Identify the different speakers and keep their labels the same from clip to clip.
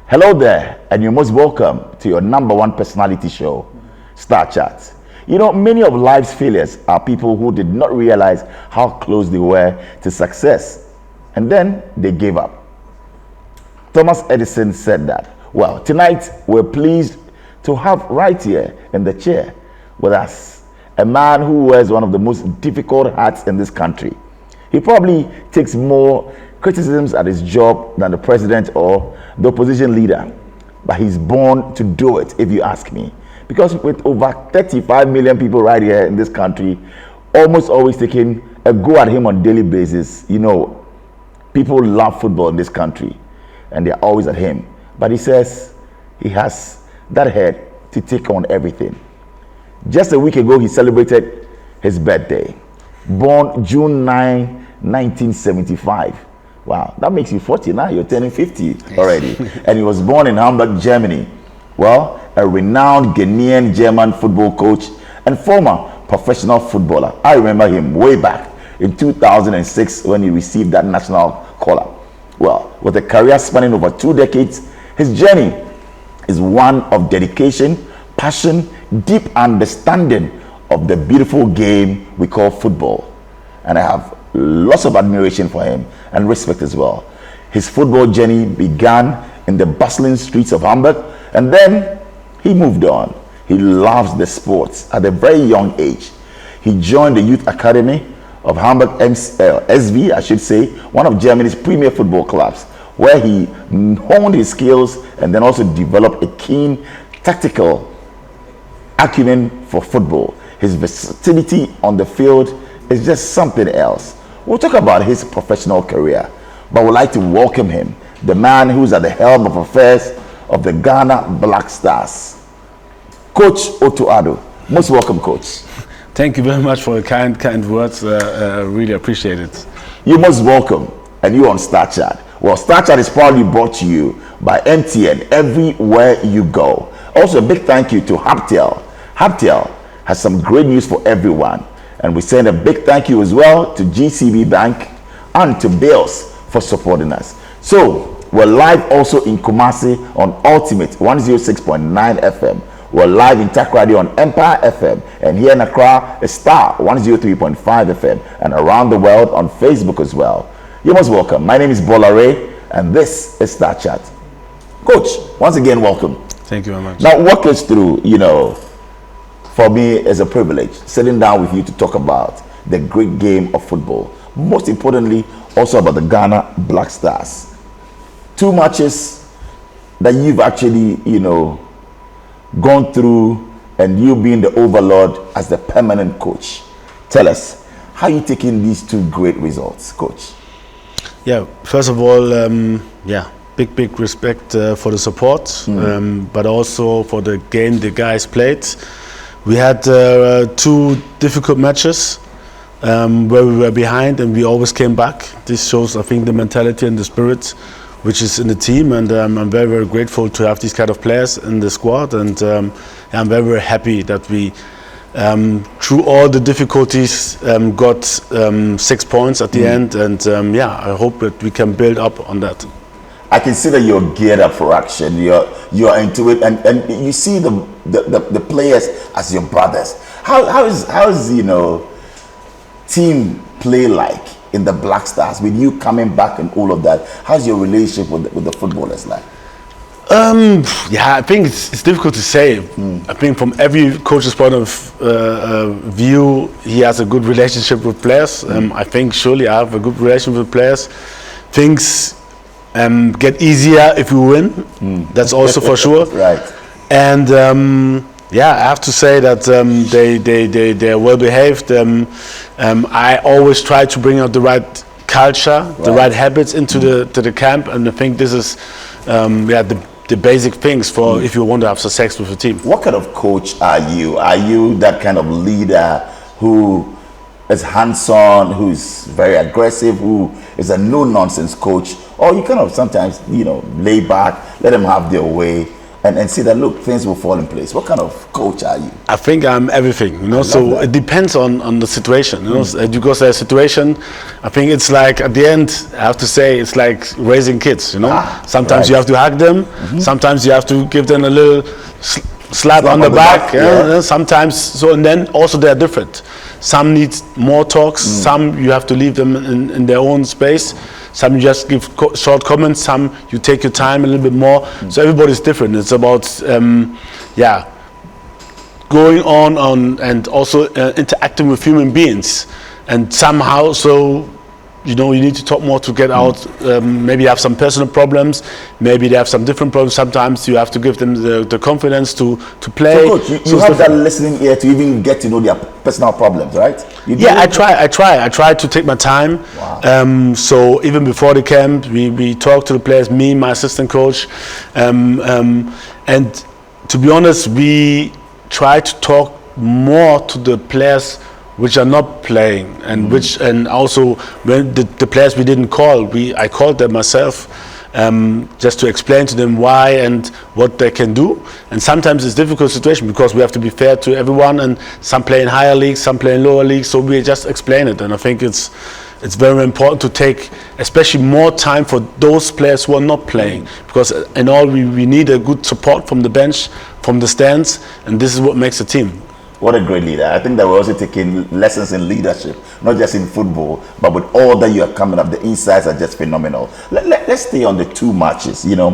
Speaker 1: Hello there, and you're most welcome to your number one personality show, Star Chat. You know, many of life's failures are people who did not realize how close they were to success, and then they gave up. Thomas Edison said that. Well, tonight we're pleased to have right here in the chair with us a man who wears one of the most difficult hats in this country. He probably takes more criticisms at his job than the president or the opposition leader, but he's born to do it, if you ask me. Because with over 35 million people right here in this country, almost always taking a go at him on a daily basis, you know, people love football in this country and they're always at him. But he says he has that head to take on everything. Just a week ago, he celebrated his birthday, born June 9, 1975. Wow, that makes you 40 now. You're turning 50 already. And he was born in Hamburg, Germany. Well, a renowned Ghanaian German football coach and former professional footballer. I remember him way back in 2006 when he received that national call-up. Well, with a career spanning over 2 decades, his journey is one of dedication, passion, deep understanding of the beautiful game we call football. And I have lots of admiration for him and respect as well. His football journey began in the bustling streets of Hamburg, and then he moved on. He loves the sports at a very young age. He joined the youth academy of Hamburg SV, I should say, one of Germany's premier football clubs, where he honed his skills and then also developed a keen tactical acumen for football. His versatility on the field is just something else. We'll talk about his professional career, but we'd like to welcome him, the man who's at the helm of affairs of the Ghana Black Stars, Coach Otto Addo. Most welcome, Coach.
Speaker 2: Thank you very much for the kind words. Really appreciate it.
Speaker 1: You're most welcome, and you on Star Chat. Well, Star Chat is proudly brought to you by MTN everywhere you go. Also, a big thank you to Haptel. Haptel has some great news for everyone. And we send a big thank you as well to GCB Bank and to Bills for supporting us. So, we're live also in Kumasi on Ultimate 106.9 FM. We're live in Takrady on Empire FM. And here in Accra, is Starr 103.5 FM. And around the world on Facebook as well. You're most welcome. My name is Bola Ray, and this is Star Chat. Coach, once again, welcome.
Speaker 2: Thank you very much.
Speaker 1: Now, walk us through, for me, it's a privilege sitting down with you to talk about the great game of football. Most importantly, also about the Ghana Black Stars. 2 matches that you've actually, gone through, and you being the overlord as the permanent coach. Tell us, how are you taking these 2 great results, Coach?
Speaker 2: Yeah, first of all, big respect for the support, but also for the game the guys played. We had 2 difficult matches where we were behind and we always came back. This shows, I think, the mentality and the spirit which is in the team, and I'm very, very grateful to have these kind of players in the squad, and I'm very, very happy that we, through all the difficulties, got 6 points at the end, and I hope that we can build up on that.
Speaker 1: I can see that you're geared up for action. You're into it, and you see the players as your brothers. How is team play like in the Black Stars with you coming back and all of that? How's your relationship with the footballers like?
Speaker 2: I think it's difficult to say. I think from every coach's point of view, he has a good relationship with players. I think surely I have a good relationship with players. Things get easier if we win. That's also for sure.
Speaker 1: Right.
Speaker 2: And I have to say that they're well behaved. I always try to bring out the right culture, the right habits into the camp, and I think this is the basic things for if you want to have success with the team.
Speaker 1: What kind of coach are you? Are you that kind of leader who is hands-on, who's very aggressive, who is a no-nonsense coach, or you kind of sometimes lay back, let them have their way, and see that, look, things will fall in place? What kind of coach are you?
Speaker 2: I think I'm everything, you know. So
Speaker 1: that.
Speaker 2: it depends on the situation, you know. Because the situation, I think it's like at the end, I have to say, it's like raising kids, you know. Sometimes you have to hug them. Sometimes you have to give them a little slap on the back. Yeah. Sometimes, so, and then also they're different. Some need more talks. Some you have to leave them in their own space. Some you just give short comments. Some you take your time a little bit more. So everybody's different. It's about going on and also interacting with human beings, and somehow, so you know, you need to talk more to get out. Maybe you have some personal problems, maybe they have some different problems. Sometimes you have to give them the confidence to play.
Speaker 1: So coach, you have that listening ear to even get to know their personal problems, right?
Speaker 2: I try to take my time.
Speaker 1: Wow.
Speaker 2: So even before the camp, we talk to the players, me, my assistant coach, and to be honest, we try to talk more to the players which are not playing, and and also when the players we didn't call, I called them myself, just to explain to them why and what they can do. And sometimes it's a difficult situation because we have to be fair to everyone, and some play in higher leagues, some play in lower leagues, so we just explain it. And I think it's very important to take especially more time for those players who are not playing, because in all we need a good support from the bench, from the stands, and this is what makes a team.
Speaker 1: What a great leader. I think that we're also taking lessons in leadership, not just in football, but with all that you are coming up, the insights are just phenomenal. Let's stay on the 2 matches. You know,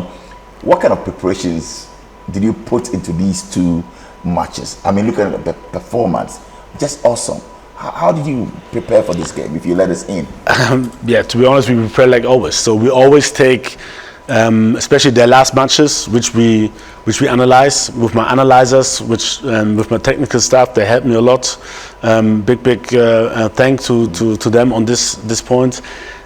Speaker 1: what kind of preparations did you put into these 2 matches? I mean, look at the performance, just awesome. How did you prepare for this game, if you let us in?
Speaker 2: To be honest, we prepare like always. So we always take, especially their last matches, which we analyze with my analyzers, with my technical staff. They help me a lot. Big thank to them on this point,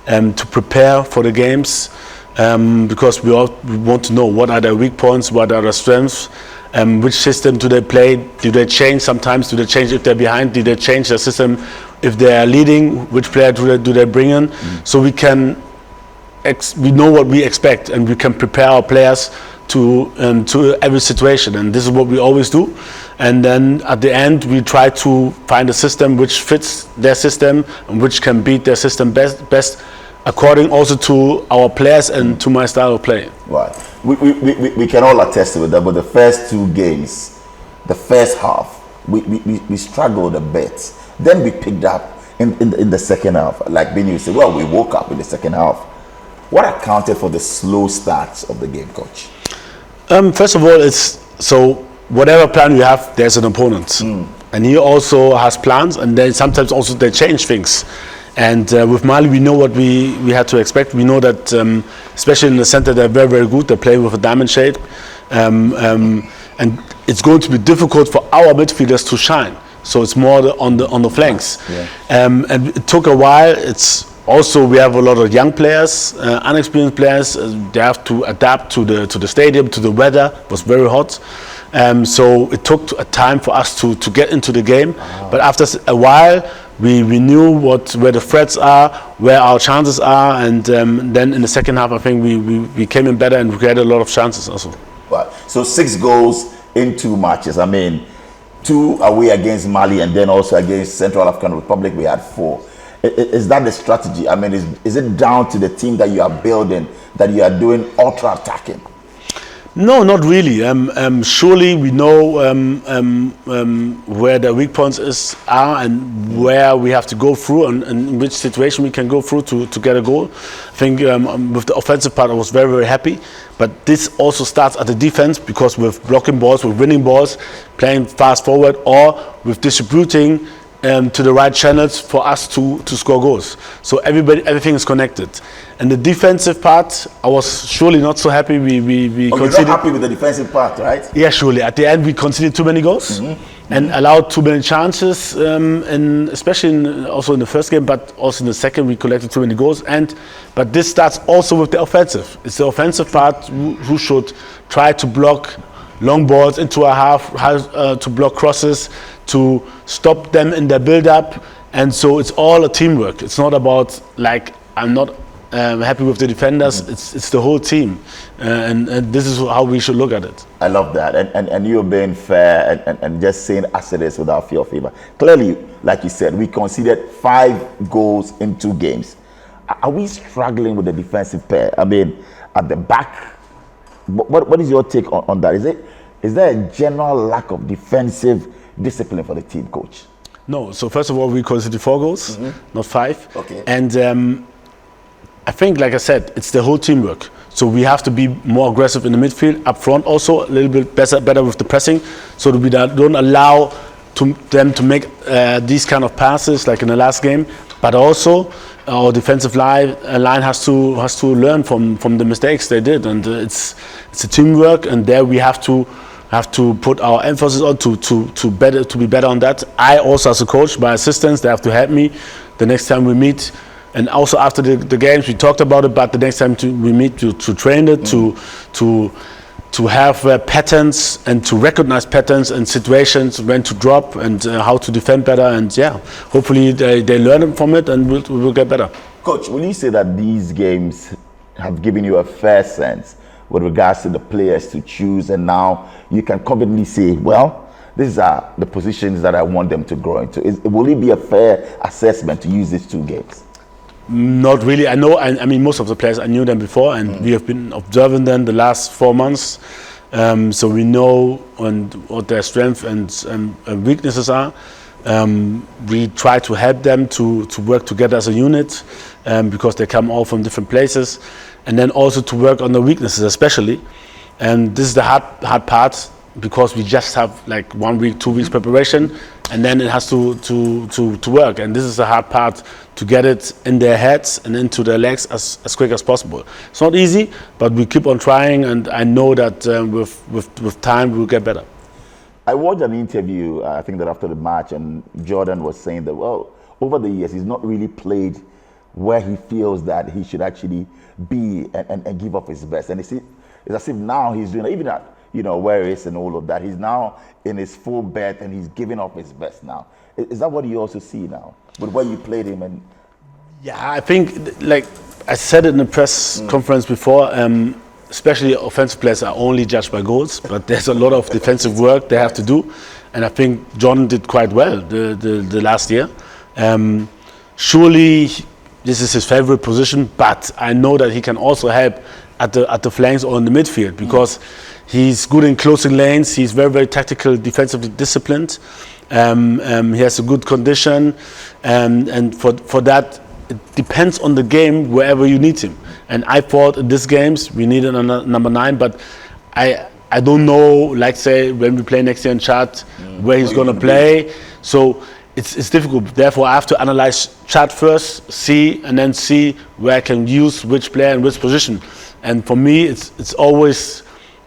Speaker 2: to prepare for the games, because we want to know what are their weak points, what are their strengths, which system do they play, do they change sometimes, do they change if they're behind, do they change their system if they are leading, which player do they bring in, so we know what we expect, and we can prepare our players to every situation. And this is what we always do. And then at the end, we try to find a system which fits their system and which can beat their system best according also to our players and to my style of play.
Speaker 1: Right. We can all attest to it, that, but the first 2 games, the first half, we struggled a bit. Then we picked up in the second half. Like Benny said, well, we woke up in the second half. What accounted for the slow starts of the game, coach?
Speaker 2: First of all, it's so whatever plan you have, there's an opponent, and he also has plans, and then sometimes also they change things. And with Mali, we know what we had to expect. We know that, especially in the center, they're very good. They play with a diamond shape, and it's going to be difficult for our midfielders to shine. So it's more on the flanks, and it took a while. It's also, we have a lot of young players, unexperienced players. They have to adapt to the stadium, to the weather. It was very hot, so it took a time for us to get into the game. But after a while, we knew where the threats are, where our chances are, and then in the second half, I think we came in better and we had a lot of chances also.
Speaker 1: Right. So 6 goals in 2 matches. I mean, 2 away against Mali, and then also against Central African Republic, we had 4. Is that the strategy? I mean, is it down to the team that you are building, that you are doing ultra attacking?
Speaker 2: No, not really. Surely we know where the weak points are and where we have to go through, and in which situation we can go through to get a goal. I think with the offensive part, I was very happy. But this also starts at the defense, because with blocking balls, with winning balls, playing fast forward, or with distributing to the right channels for us to score goals. So everything is connected. And the defensive part, I was surely not so happy. We
Speaker 1: you're not happy with the defensive part, right?
Speaker 2: Yeah, surely. At the end, we conceded too many goals and allowed too many chances, especially also in the first game, but also in the second, we collected too many goals. But this starts also with the offensive. It's the offensive part who should try to block long balls into a half, to block crosses, to stop them in their build-up. And so it's all a teamwork. It's not about, like, I'm not happy with the defenders. It's the whole team, and this is how we should look at it.
Speaker 1: I love that, and you're being fair and just saying as it is without fear of favor. Clearly, like you said, we conceded 5 goals in 2 games. Are we struggling with the defensive pair? I mean, at the back, what is your take on that? Is there a general lack of defensive discipline for the team, coach?
Speaker 2: No. So first of all, we conceded 4 goals, not 5.
Speaker 1: Okay.
Speaker 2: And I think, like I said, it's the whole teamwork. So we have to be more aggressive in the midfield, up front also, a little bit better with the pressing, so that we don't allow them to make these kind of passes like in the last game. But also, our defensive line has to learn from the mistakes they did, and it's a teamwork, and there we have to put our emphasis on to be better on that. I also, as a coach, my assistants, they have to help me the next time we meet. And also after the games, we talked about it. But the next time we meet, to train it, to have patterns and to recognize patterns and situations, when to drop and how to defend better. And yeah, hopefully they learn from it, and we'll get better.
Speaker 1: Coach, will you say that these games have given you a fair sense with regards to the players to choose, and now you can confidently say, well, these are the positions that I want them to grow into? Will it be a fair assessment to use these 2 games?
Speaker 2: Not really. I know. I mean, most of the players, I knew them before, and we have been observing them the last 4 months. So we know what their strengths and weaknesses are. We try to help them to work together as a unit, because they come all from different places, and then also to work on the weaknesses especially. And this is the hard part, because we just have like 1 week, 2 weeks preparation, and then it has to work. And this is the hard part, to get it in their heads and into their legs as quick as possible. It's not easy, but we keep on trying, and I know that with time we'll get better.
Speaker 1: I watched an interview, I think that after the match, and Jordan was saying that, well, over the years he's not really played where he feels that he should actually be and give up his best. And it's as if now he's doing, even at where he is and all of that, he's now in his full bed and he's giving up his best now. Is that what you also see now with where you played him? And
Speaker 2: yeah, I think, like I said in the press conference before, especially offensive players are only judged by goals, but there's a lot of defensive work they have to do, and I think John did quite well the last year. Surely this is his favorite position, but I know that he can also help at the flanks or in the midfield, because he's good in closing lanes. He's very, very tactical, defensively disciplined. He has a good condition, and for that, it depends on the game wherever you need him. And I thought in these games we needed a number 9, but I don't know, like say when we play next year in Chad, where he's going to play. So it's difficult. Therefore, I have to analyze Chad first, see where I can use which player in which position. And for me, it's always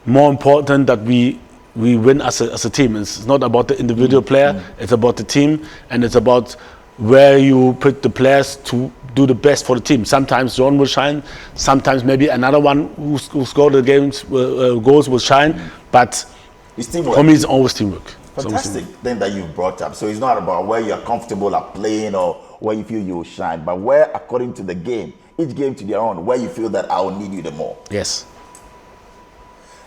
Speaker 2: more important that we win as a team. It's not about the individual player, it's about the team, and it's about where you put the players to do the best for the team. Sometimes John will shine, sometimes maybe another one who scored the goals will shine, but for me it's always teamwork.
Speaker 1: Fantastic thing that you brought up. So it's not about where you're comfortable at playing or where you feel you'll shine, but where, according to the game, each game to their own, where you feel that I will need you the more.
Speaker 2: Yes.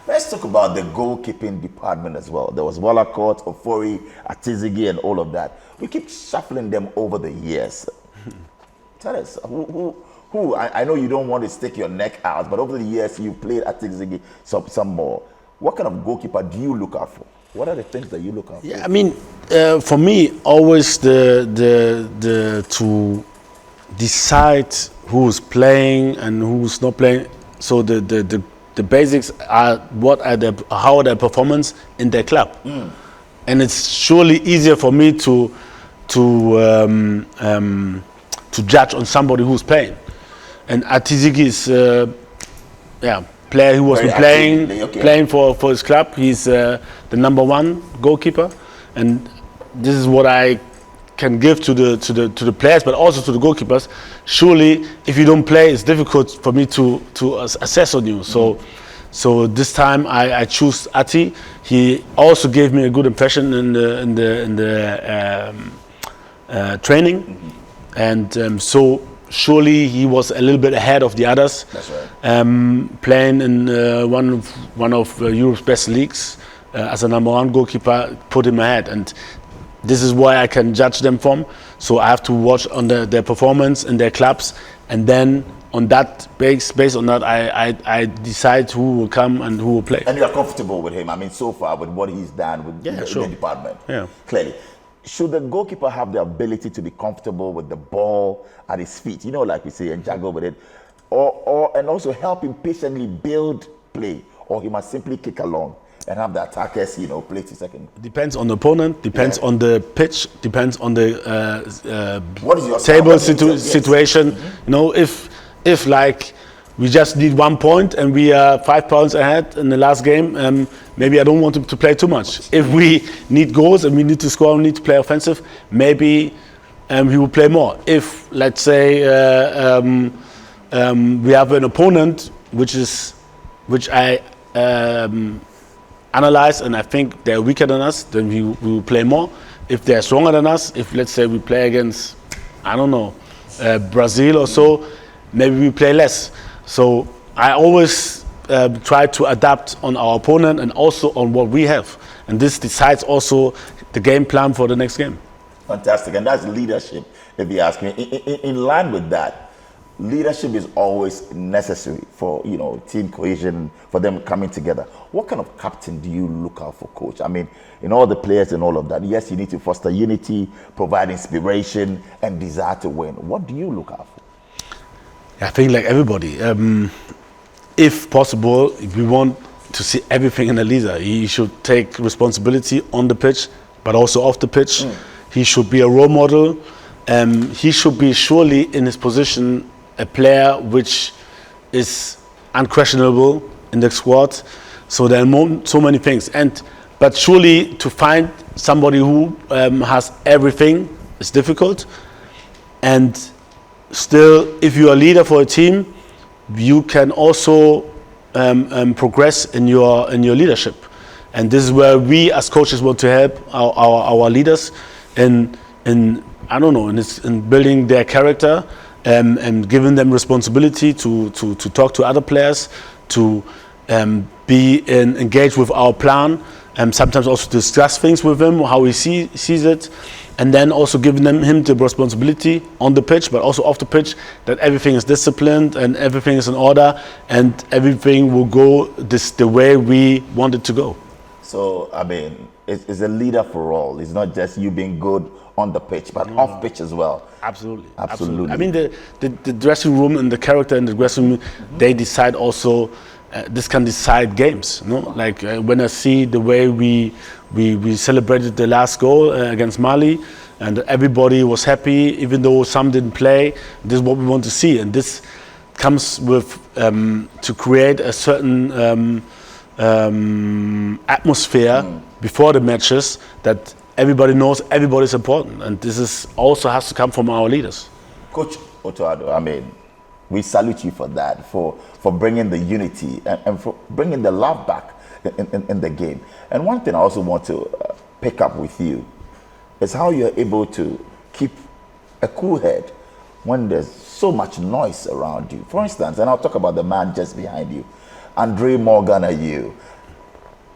Speaker 1: Let's talk about the goalkeeping department as well. There was Wallacott, Ofori, Atizigi, and all of that. We keep shuffling them over the years. Tell us, who? I know you don't want to stick your neck out, but over the years you played Atizigi some more. What kind of goalkeeper do you look out for? What are the things that you look out for?
Speaker 2: Yeah, I mean, for me, always the to decide who's playing and who's not playing. So the basics are how are their performance in their club, and it's surely easier for me to judge on somebody who's playing. And Atizigi is player who was playing for his club. He's the number 1 goalkeeper, and this is what I can give to the players, but also to the goalkeepers. Surely, if you don't play, it's difficult for me to assess on you. So this time I choose Ati. He also gave me a good impression in the training, and so surely he was a little bit ahead of the others.
Speaker 1: That's right.
Speaker 2: Playing in one of Europe's best leagues as a number one goalkeeper put him ahead, and this is why I can judge them from. So I have to watch on their performance in their clubs, and then on that based on that, I decide who will come and who will play.
Speaker 1: And you're comfortable with him? I mean, so far with what he's done with the department.
Speaker 2: Yeah.
Speaker 1: Clearly. Should the goalkeeper have the ability to be comfortable with the ball at his feet, you know, like we say, and juggle with it, and also help him patiently build play, or he must simply kick along and have the attackers, you know, play to second?
Speaker 2: Depends on the opponent, depends on the pitch, depends on the
Speaker 1: what is your
Speaker 2: table situation. You know, if like we just need 1 point and we are 5 points ahead in the last game, maybe I don't want him to play too much. If we need goals and we need to score and need to play offensive, maybe he will play more. If, let's say, we have an opponent which I analyze and I think they're weaker than us, then we will play more. If they're stronger than us, if let's say we play against, I don't know, Brazil or so, maybe we play less. So I always try to adapt on our opponent and also on what we have. And this decides also the game plan for the next game.
Speaker 1: Fantastic. And that's leadership, if you ask me. In line with that, leadership is always necessary for, you know, team cohesion, for them coming together. What kind of captain do you look out for, coach? I mean, in all the players and all of that, yes, you need to foster unity, provide inspiration and desire to win. What do you look out for?
Speaker 2: I think like everybody, if possible, if we want to see everything in a leader, he should take responsibility on the pitch, but also off the pitch. He should be a role model. He should be surely in his position a player which is unquestionable in the squad. So there are so many things. But surely to find somebody who has everything is difficult. And still, if you are a leader for a team, you can also progress in your leadership. And this is where we as coaches want to help our leaders in I don't know, in building their character and giving them responsibility to talk to other players, to be engaged with our plan, and sometimes also discuss things with him, how he sees it, and then also giving him the responsibility on the pitch, but also off the pitch, that everything is disciplined and everything is in order and everything will go the way we want it to go.
Speaker 1: So, I mean, it's a leader for all. It's not just you being good on the pitch, but off pitch as well.
Speaker 2: Absolutely.
Speaker 1: Absolutely.
Speaker 2: I mean, the dressing room and the character in the dressing room, they decide also, this can decide games. You know? Like when I see the way we celebrated the last goal against Mali, and everybody was happy, even though some didn't play. This is what we want to see, and this comes with to create a certain atmosphere before the matches that everybody knows everybody's important, and this is also has to come from our leaders.
Speaker 1: Coach Otto Addo, I mean, we salute you for that, for bringing the unity and for bringing the love back in the game. And one thing I also want to pick up with you is how you're able to keep a cool head when there's so much noise around you. For instance, and I'll talk about the man just behind you, Andre Morgan.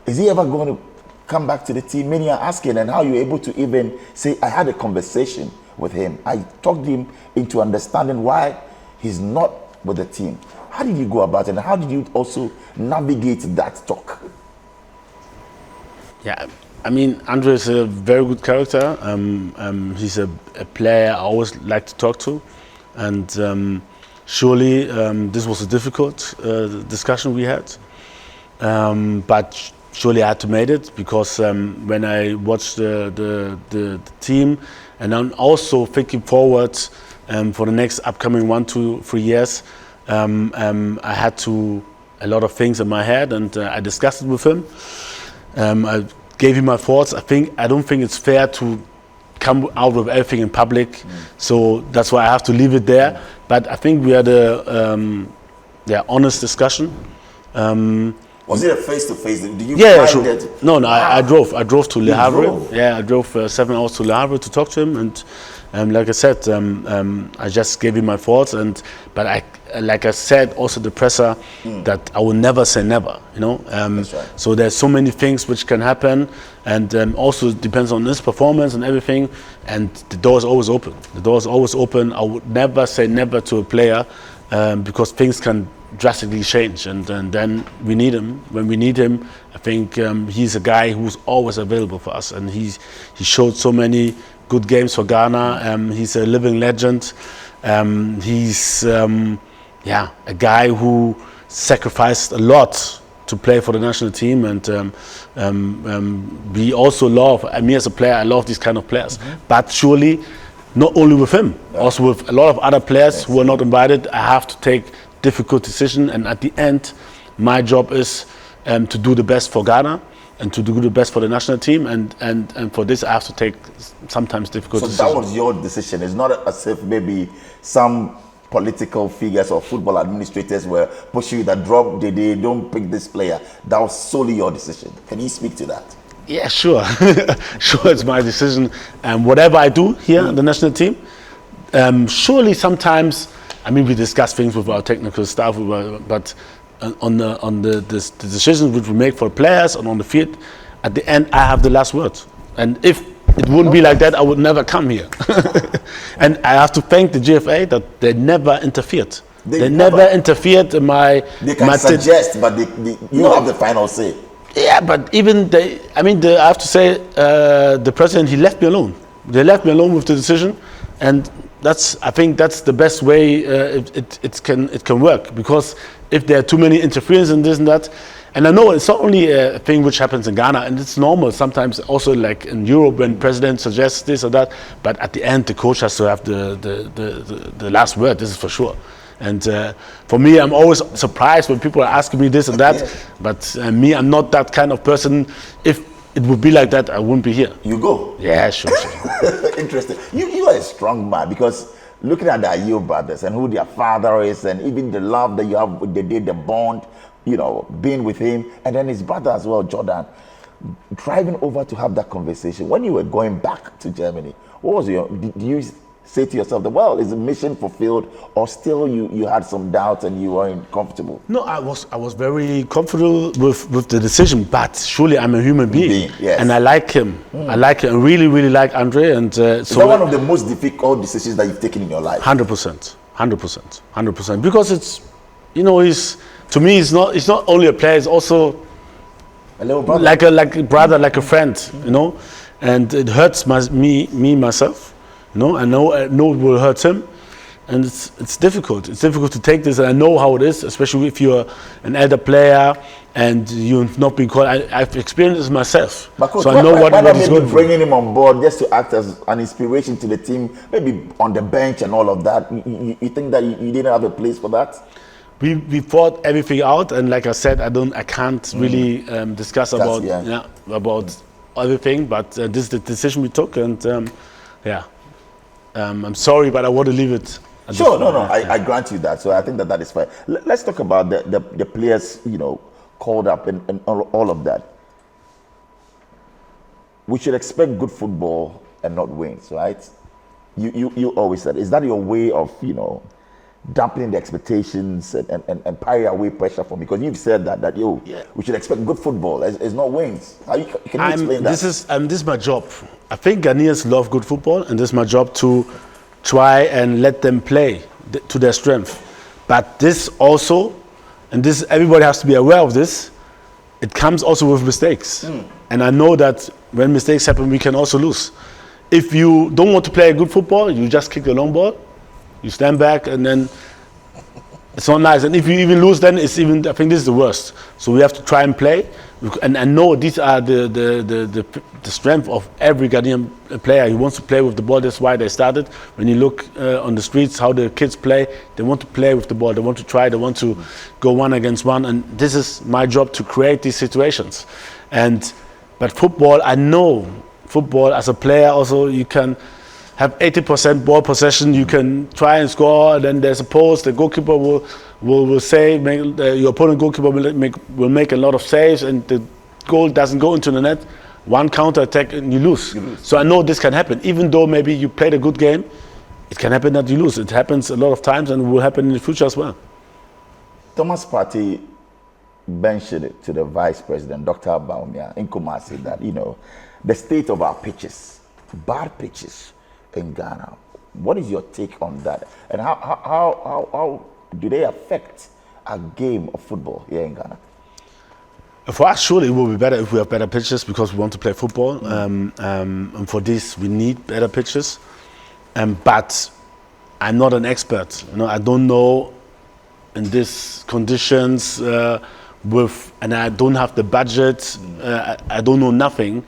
Speaker 1: Is he ever going to come back to the team? Many are asking, and how you're able to even say, I had a conversation with him. I talked him into understanding why he's not with the team. How did you go about it, and how did you also navigate that talk?
Speaker 2: Yeah, I mean, Andre is a very good character. He's a player I always like to talk to, and surely this was a difficult discussion we had, but surely I had to make it, because when I watched the team, and I'm also thinking forward for the next upcoming 1, 2, 3 years, I had a lot of things in my head, and I discussed it with him. I gave him my thoughts. I don't think it's fair to come out with everything in public, so that's why I have to leave it there. But I think we had a honest discussion.
Speaker 1: Was it a face-to-face? Did you
Speaker 2: Yeah,
Speaker 1: fly
Speaker 2: sure.
Speaker 1: there?
Speaker 2: No, I drove. I drove to Le Havre.
Speaker 1: drove?
Speaker 2: Yeah, I drove 7 hours to Le Havre to talk to him, and like I said, I just gave him my thoughts. But like I said, also the presser, that I will never say never. You know,
Speaker 1: That's right.
Speaker 2: so there's so many things which can happen, and also depends on his performance and everything. And the door is always open. The door is always open. I would never say never to a player, because things can drastically change, and then we need him. When we need him, I think he's a guy who's always available for us, and he showed so many good games for Ghana. He's a living legend. He's a guy who sacrificed a lot to play for the national team, and we also love, me as a player, I love these kind of players. But surely, not only with him, also with a lot of other players who are not invited, I have to take difficult decisions, and at the end, my job is to do the best for Ghana and to do the best for the national team, and for this I have to take sometimes difficult decisions.
Speaker 1: So that was your decision. It's not as if maybe some political figures or football administrators were pushing you that they don't pick this player. That was solely your decision. Can you speak to that?
Speaker 2: Yeah, sure. Sure, it's my decision. Whatever I do here in the national team, surely sometimes, I mean, we discuss things with our technical staff, but on the decisions which we make for players and on the field, at the end, I have the last word. And if it wouldn't be like that, I would never come here. And I have to thank the GFA that they never interfered. They never interfered in my...
Speaker 1: They can suggest, but you have the final say.
Speaker 2: Yeah, but even I have to say, the president, he left me alone. They left me alone with the decision, and I think that's the best way it can work. Because if there are too many interferences in this and that, and I know it's not only a thing which happens in Ghana, and it's normal sometimes also like in Europe when president suggests this or that, but at the end the coach has to have the last word. This is for sure. And for me, I'm always surprised when people are asking me this and that. But me, I'm not that kind of person. If it would be like that, I wouldn't be here.
Speaker 1: You go?
Speaker 2: Yeah, sure.
Speaker 1: Interesting. You are a strong man, because looking at the Addo brothers and who their father is, and even the love that you have with the bond, you know, being with him, and then his brother as well, Jordan, driving over to have that conversation. When you were going back to Germany, what was did you say to yourself that, well, is the mission fulfilled, or still you had some doubts and you weren't comfortable?
Speaker 2: No, I was very comfortable with the decision, but surely I'm a human being.
Speaker 1: Yes.
Speaker 2: And I like him. I like him. I really, really like Andre. And
Speaker 1: is that one of the most difficult decisions that you've taken in your life?
Speaker 2: 100%. Because it's, you know, to me, it's not only a player, it's also
Speaker 1: a little brother.
Speaker 2: Like a brother, like a friend, you know. And it hurts me myself. No, I know it will hurt him, and it's difficult. It's difficult to take this, and I know how it is, especially if you're an elder player and you've not been called. I've experienced this myself,
Speaker 1: but coach,
Speaker 2: so I know what
Speaker 1: he's going through. Bringing him on board just to act as an inspiration to the team, maybe on the bench and all of that. You think that you didn't have a place for that?
Speaker 2: We thought everything out, and like I said, I can't really discuss about everything. But this is the decision we took, and I'm sorry, but I want to leave it.
Speaker 1: Sure, no, I grant you that. So I think that is fine. Let's talk about the players, you know, called up and all of that. We should expect good football and not wins, right? You always said, is that your way of, you know, dampening the expectations and parry away pressure from? Because you've said that we should expect good football. It's not wins. Can you explain that?
Speaker 2: This is my job. I think Ghanaians love good football, and this is my job to try and let them play to their strength. But this also, and this everybody has to be aware of this, it comes also with mistakes. And I know that when mistakes happen, we can also lose. If you don't want to play a good football, you just kick the long ball, you stand back, and then it's not nice. And if you even lose, then I think this is the worst. So we have to try and play. And I know these are the strength of every Ghanaian player. He wants to play with the ball. That's why they started. When you look on the streets, how the kids play, they want to play with the ball. They want to try. They want to go 1 against 1. And this is my job to create these situations. But football, I know football as a player also, you can have 80% ball possession, you can try and score, then there's a post, the goalkeeper will save, your opponent goalkeeper will make a lot of saves, and the goal doesn't go into the net. One counter attack and you lose. So I know this can happen. Even though maybe you played a good game, it can happen that you lose. It happens a lot of times and will happen in the future as well.
Speaker 1: Thomas Partey mentioned it to the Vice President, Dr. Baumia, in Kumasi, that, the state of our pitches, bad pitches in Ghana. What is your take on that? And how do they affect a game of football here in Ghana?
Speaker 2: For us, surely it will be better if we have better pitches because we want to play football. And for this, we need better pitches. But I'm not an expert. I don't know in these conditions and I don't have the budget. I don't know nothing.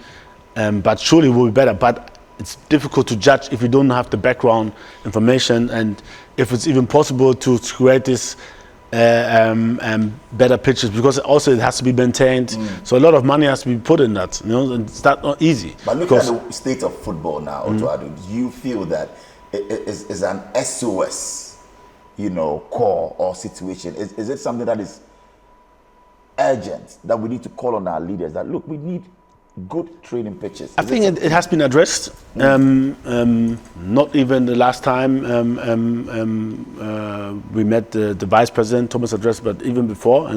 Speaker 2: But surely it will be better. But it's difficult to judge if you don't have the background information and if it's even possible to create this better pitches, because also it has to be maintained. So a lot of money has to be put in that. And it's not easy.
Speaker 1: But look at the state of football now, Otto Addo. Do you feel that it is an SOS, call or situation? Is it something that is urgent that we need to call on our leaders that, look, we need good training pitches?
Speaker 2: I think it has been addressed. Not even the last time we met the Vice President, Thomas addressed, but even before.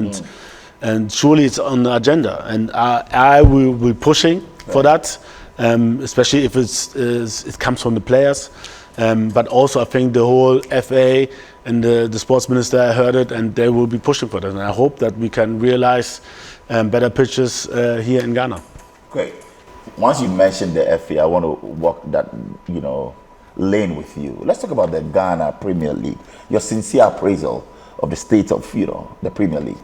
Speaker 2: And surely it's on the agenda. And I will be pushing for that, especially if it comes from the players. But also I think the whole FA and the sports minister, I heard it, and they will be pushing for that. And I hope that we can realize better pitches here in Ghana.
Speaker 1: Great. Once you mentioned the FA, I want to walk that, lane with you. Let's talk about the Ghana Premier League. Your sincere appraisal of the state of, the Premier League,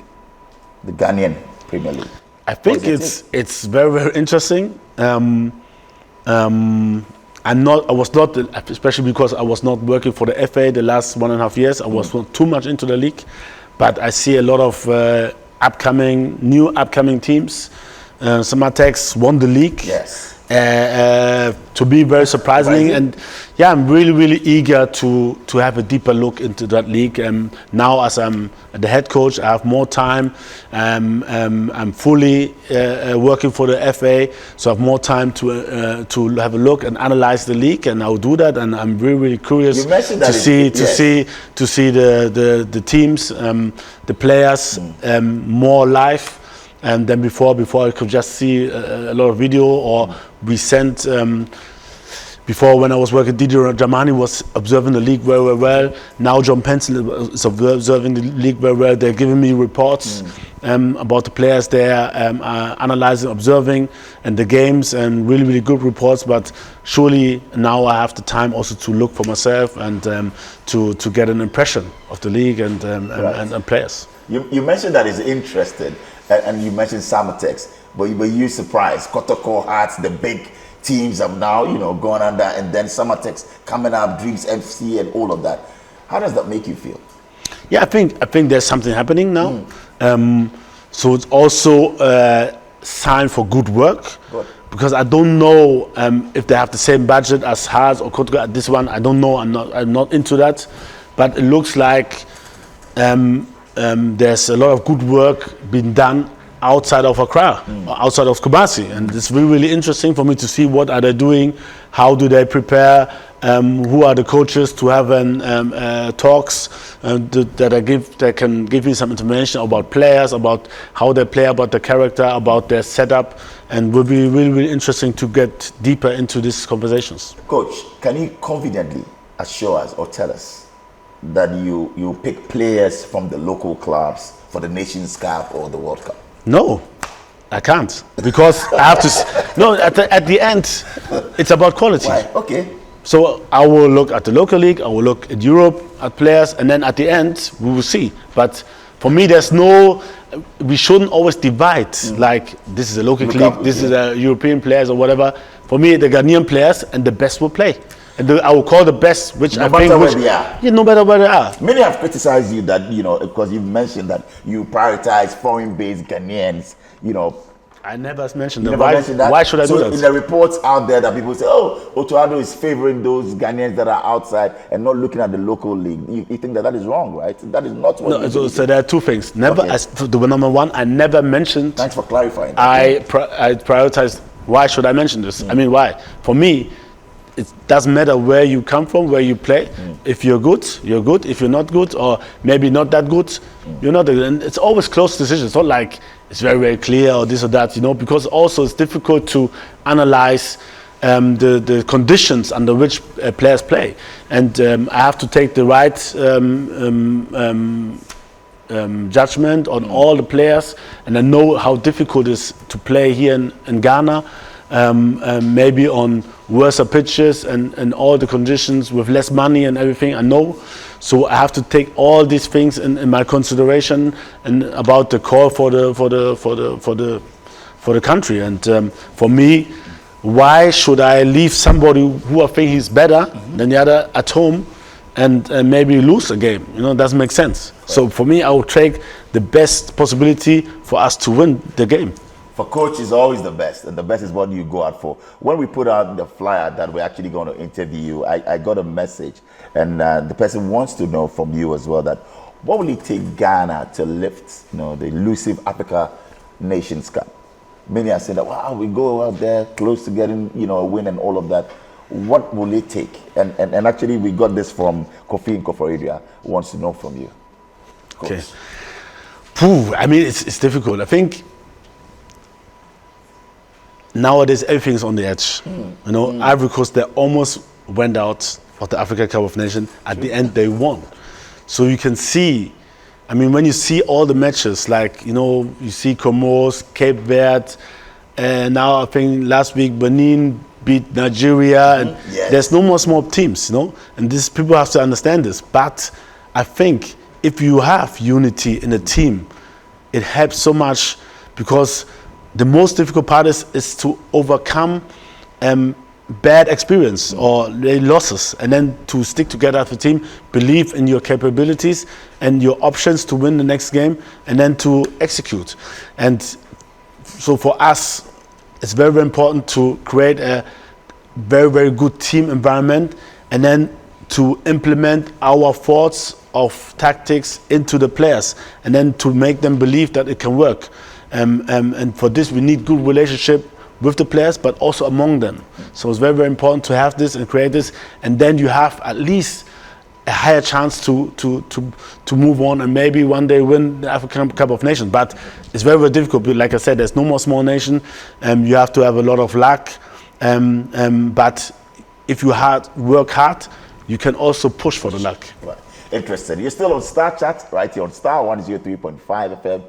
Speaker 1: the Ghanaian Premier League.
Speaker 2: I think it's very, very interesting. I was not, especially because I was not working for the FA the last 1.5 years. I was not too much into the league, but I see a lot of new upcoming teams. Samatex won the league.
Speaker 1: Yes.
Speaker 2: To be very surprising. And I'm really, really eager to have a deeper look into that league. Now, as I'm the head coach, I have more time. I'm fully working for the FA, so I have more time to have a look and analyze the league, and I'll do that. And I'm really, really curious to see the teams, the players more live. And then before I could just see a lot of video, or we sent, before when I was working, Didier Jamani was observing the league very, very well. Now John Pencil is observing the league very well. They're giving me reports about the players there, analyzing, observing, and the games, and really, really good reports. But surely now I have the time also to look for myself and to get an impression of the league and players.
Speaker 1: You mentioned that is interested. And you mentioned Samatex, but were you surprised? Kotoko Hearts, the big teams have now, gone under, and then Samatex coming up, Dreams FC, and all of that. How does that make you feel?
Speaker 2: Yeah, I think there's something happening now. So it's also a sign for good work. Good. Because I don't know if they have the same budget as Hearts or Kotoko. This one, I don't know. I'm not into that, but it looks like. There's a lot of good work being done outside of Accra, outside of Kumasi, and it's really, really interesting for me to see what are they doing, how do they prepare, who are the coaches to have talks that can give me some information about players, about how they play, about the character, about their setup, and will be really, really interesting to get deeper into these conversations.
Speaker 1: Coach, can you confidently assure us or tell us that you pick players from the local clubs for the Nations Cup or the World Cup?
Speaker 2: No, I can't, because I have to. No, at the end, it's about quality.
Speaker 1: Why? Okay.
Speaker 2: So I will look at the local league. I will look at Europe at players, and then at the end we will see. But for me, there's no. We shouldn't always divide. Like this is a local league, this is a European players or whatever. For me, the Ghanaian players and the best will play. And I will call the best, which I think, no matter where they are.
Speaker 1: Many have criticized you that, because you've mentioned that you prioritize foreign-based Ghanaians,
Speaker 2: I never mentioned
Speaker 1: You
Speaker 2: that.
Speaker 1: never mentioned that?
Speaker 2: Why should I do that?
Speaker 1: In the reports out there that people say, oh, Otto Addo is favoring those Ghanaians that are outside and not looking at the local league. You think that is wrong, right? That is not what
Speaker 2: So there are two things. Never, the number one, I never mentioned.
Speaker 1: Thanks for clarifying.
Speaker 2: I prioritized. Why should I mention this? I mean, why? For me, it doesn't matter where you come from, where you play. If you're good, you're good. If you're not good, or maybe not that good, you're not. And it's always close decisions. It's not like it's very, very clear or this or that, because also it's difficult to analyze the conditions under which players play. And I have to take the right judgment on all the players, and I know how difficult it is to play here in Ghana, maybe on worse pitches and all the conditions with less money and everything. I know, so I have to take all these things in my consideration and about the call for the country. And for me, why should I leave somebody who I think he's better than the other at home and maybe lose a game? It doesn't make sense. Right. So for me, I will take the best possibility for us to win the game.
Speaker 1: For coach is always the best, and the best is what you go out for. When we put out the flyer that we're actually going to interview you, I got a message, and the person wants to know from you as well that what will it take Ghana to lift, the elusive Africa Nations Cup? Many are saying that, wow, we go out there close to getting, a win and all of that. What will it take? And actually, we got this from Kofi in Koforidua, who wants to know from you.
Speaker 2: Okay. I mean, it's difficult. I think nowadays everything's on the edge. Ivory Coast, they almost went out of the Africa Cup of Nations. At the end, they won. So you can see, I mean, when you see all the matches, like, you see Comoros, Cape Verde, and now I think last week Benin beat Nigeria, and there's no more small teams, and these people have to understand this. But I think if you have unity in a team, it helps so much, because the most difficult part is to overcome bad experience or losses, and then to stick together as a team, believe in your capabilities and your options to win the next game, and then to execute. And so for us, it's very, very important to create a very, very good team environment, and then to implement our thoughts of tactics into the players, and then to make them believe that it can work. And for this, we need good relationship with the players, but also among them. So it's very, very important to have this and create this, and then you have at least a higher chance to move on and maybe one day win the African Cup of Nations. But it's very, very difficult. Like I said, there's no more small nation. You have to have a lot of luck. But if you work hard, you can also push for the luck.
Speaker 1: Right. Interesting. You're still on Star Chat, right? You're on Star 103.5 FM.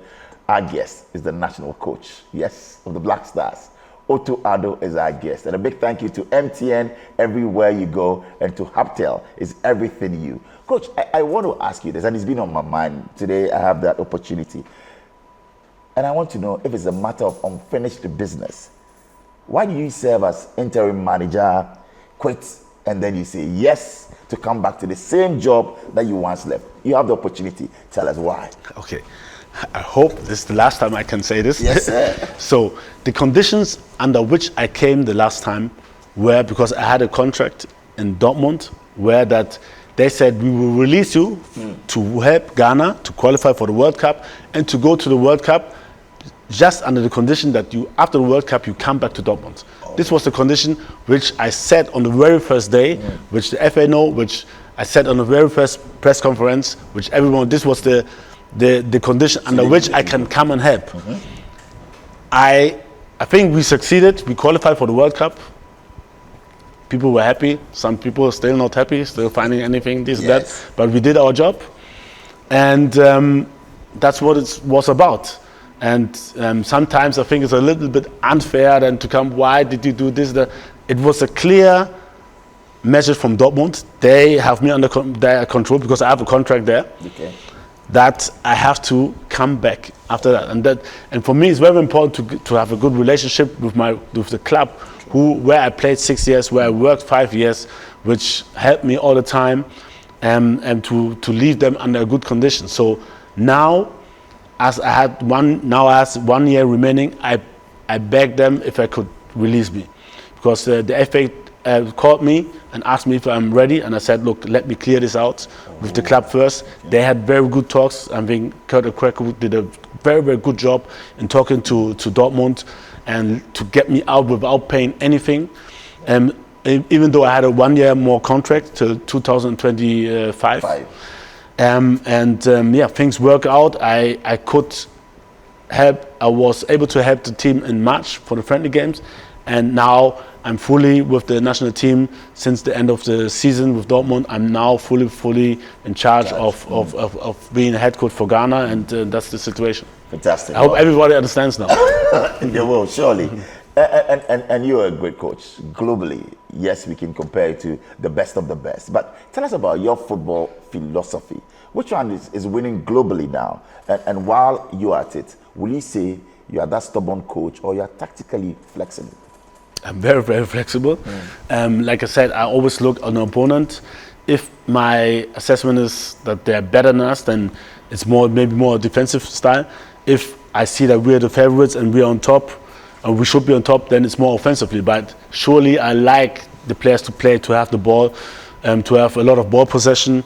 Speaker 1: Our guest is the national coach, yes, of the Black Stars. Otto Addo is our guest. And a big thank you to MTN, everywhere you go, and to Haptel, is everything you. Coach, I want to ask you this, and it's been on my mind. Today I have that opportunity. And I want to know if it's a matter of unfinished business. Why do you serve as interim manager, quit, and then you say yes to come back to the same job that you once left? You have the opportunity. Tell us why.
Speaker 2: Okay. I hope this is the last time I can say this.
Speaker 1: Yes, sir.
Speaker 2: So the conditions under which I came the last time were because I had a contract in Dortmund where that they said we will release you to help Ghana to qualify for the World Cup and to go to the World Cup just under the condition that you, after the World Cup, you come back to Dortmund. Oh. This was the condition which I said on the very first day, which the FA know, which I said on the very first press conference, which everyone, this was the condition under which I can come and help. I think we succeeded. We qualified for the World Cup. People were happy. Some people are still not happy, still finding anything, this, that. But we did our job. And that's what it was about. And sometimes I think it's a little bit unfair then to come, why did you do this? It was a clear message from Dortmund. They have me under their control because I have a contract there. Okay. That I have to come back after that, and for me it's very important to have a good relationship with the club, where I played 6 years, where I worked 5 years, which helped me all the time, and to leave them under a good condition. So now, as I had 1 year remaining, I I begged them if I could release me, because the FA called me and asked me if I'm ready, and I said, look, let me clear this out with the club first. They had very good talks. I think Kurt Okreko did a very, very good job in talking to Dortmund and to get me out without paying anything. Even though I had a 1 year more contract till 2025. Yeah, things work out. I could help. I was able to help the team in March for the friendly games, and now I'm fully with the national team since the end of the season with Dortmund. I'm now fully in charge of being a head coach for Ghana, and that's the situation.
Speaker 1: Fantastic.
Speaker 2: I hope everybody understands now.
Speaker 1: They will, surely. And you're a great coach globally. Yes, we can compare it to the best of the best. But tell us about your football philosophy. Which one is winning globally now? And while you're at it, will you say you are that stubborn coach or you're tactically flexible?
Speaker 2: I'm very, very flexible. Like I said, I always look at an opponent. If my assessment is that they're better than us, then it's maybe more a defensive style. If I see that we're the favorites and we're on top, and we should be on top, then it's more offensively. But surely I like the players to play, to have the ball, to have a lot of ball possession,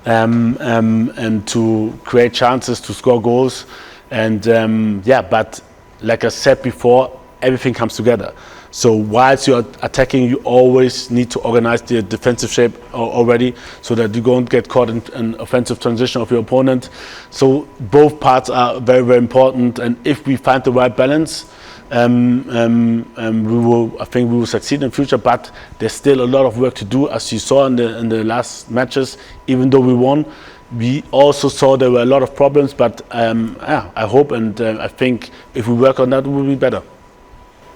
Speaker 2: and to create chances, to score goals. And yeah, but like I said before, everything comes together. So whilst you're attacking, you always need to organize the defensive shape already, so that you don't get caught in an offensive transition of your opponent. So both parts are very, very important. And if we find the right balance, I think we will succeed in the future. But there's still a lot of work to do, as you saw in the last matches. Even though we won, we also saw there were a lot of problems. But yeah, I hope and I think if we work on that, we will be better.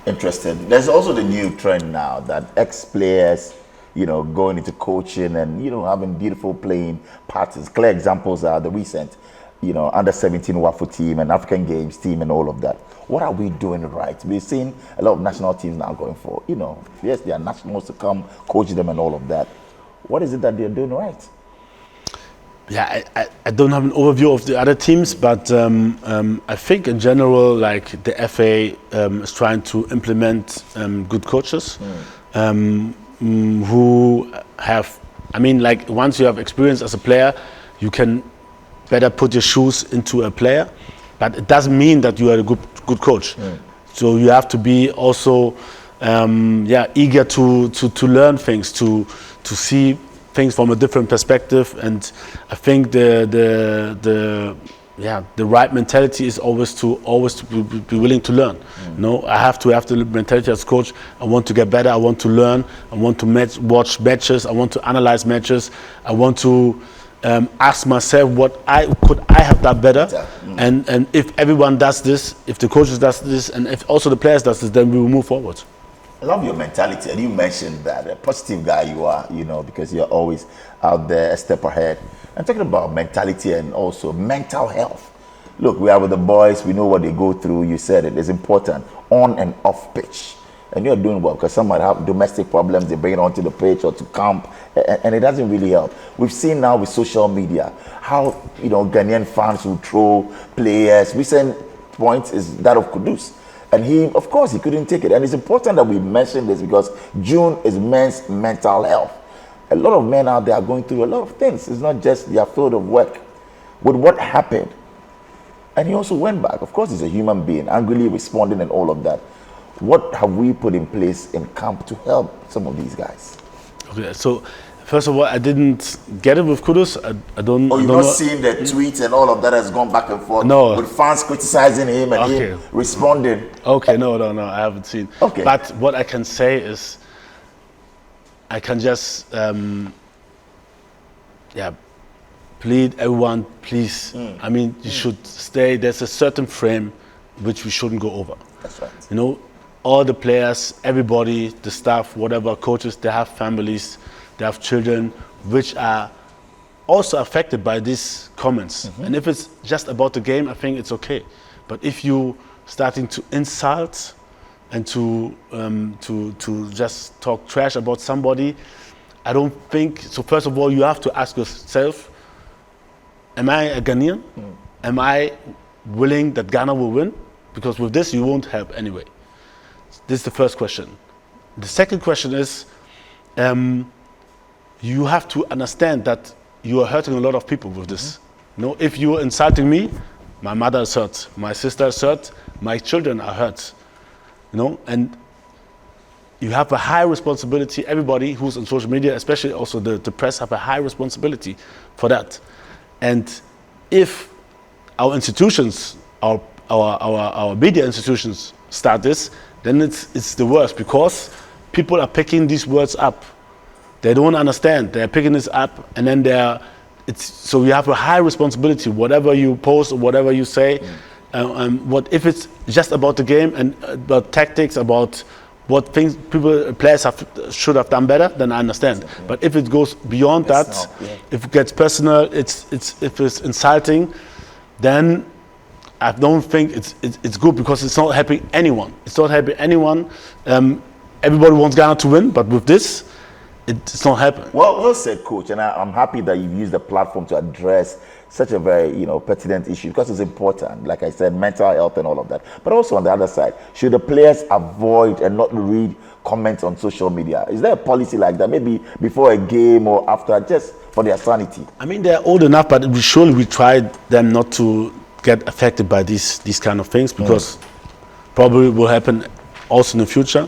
Speaker 1: Interesting. There's also the new trend now that ex-players, going into coaching and, having beautiful playing parties. Clear examples are the recent, under 17 WAFU team and African Games team and all of that. What are we doing right? We're seeing a lot of national teams now going for, yes, they are nationals to come coach them and all of that. What is it that they're doing right?
Speaker 2: Yeah, I don't have an overview of the other teams, but I think in general, like the FA is trying to implement good coaches who have, like once you have experience as a player, you can better put your shoes into a player, but it doesn't mean that you are a good coach. So you have to be also eager to learn things, to see things from a different perspective. And I think the right mentality is always to be willing to learn. I have to have the mentality as coach. I want to get better. I want to learn. I want to watch matches. I want to analyze matches. I want to ask myself what I have done better. And if everyone does this, if the coaches does this, and if also the players does this, then we will move forward.
Speaker 1: I love your mentality, and you mentioned that a positive guy you are, because you're always out there a step ahead. I'm talking about mentality and also mental health. Look, we are with the boys, we know what they go through. You said it is important on and off pitch, and you're doing well, because some might have domestic problems, they bring it onto the pitch or to camp, and it doesn't really help. We've seen now with social media how Ghanaian fans will throw players. Recent point is that of Kudus. And he, of course, he couldn't take it. And it's important that we mention this, because June is men's mental health. A lot of men out there are going through a lot of things. It's not just their field of work. With what happened, and he also went back. Of course, he's a human being, angrily responding and all of that. What have we put in place in camp to help some of these guys? Okay,
Speaker 2: so first of all, I didn't get it with Kudus. I don't.
Speaker 1: Oh, you've not seen the tweets and all of that has gone back and forth?
Speaker 2: No.
Speaker 1: With fans criticizing him and him responding?
Speaker 2: Okay, no, I haven't seen.
Speaker 1: Okay.
Speaker 2: But what I can say is, I can just, plead everyone, please. You should stay. There's a certain frame which we shouldn't go over.
Speaker 1: That's right.
Speaker 2: All the players, everybody, the staff, whatever, coaches, they have families. They have children which are also affected by these comments. And if it's just about the game, I think it's okay. But if you starting to insult and to just talk trash about somebody, I don't think so. First of all, you have to ask yourself, am I a Ghanaian? Am I willing that Ghana will win? Because with this, you won't help anyway. This is the first question. The second question is, you have to understand that you are hurting a lot of people with this. You know, if you are insulting me, my mother is hurt, my sister is hurt, my children are hurt. You know, and you have a high responsibility. Everybody who's on social media, especially also the press, have a high responsibility for that. And if our institutions, our media institutions start this, then it's the worst, because people are picking these words up. They don't understand. They're picking this up, and then so you have a high responsibility. Whatever you post or whatever you say, what if it's just about the game and about tactics, about what things players should have done better, then I understand. Exactly. But if it goes beyond that, if it gets personal, if it's insulting, then I don't think it's good, because it's not helping anyone. It's not helping anyone. Everybody wants Ghana to win, but with this, it's not happening.
Speaker 1: Well said, Coach, and I'm happy that you've used the platform to address such a very pertinent issue, because it's important. Like I said, mental health and all of that. But also on the other side, should the players avoid and not read comments on social media? Is there a policy like that, maybe before a game or after, just for their sanity?
Speaker 2: I mean, they're old enough, but we tried them not to get affected by these kind of things, because probably will happen also in the future.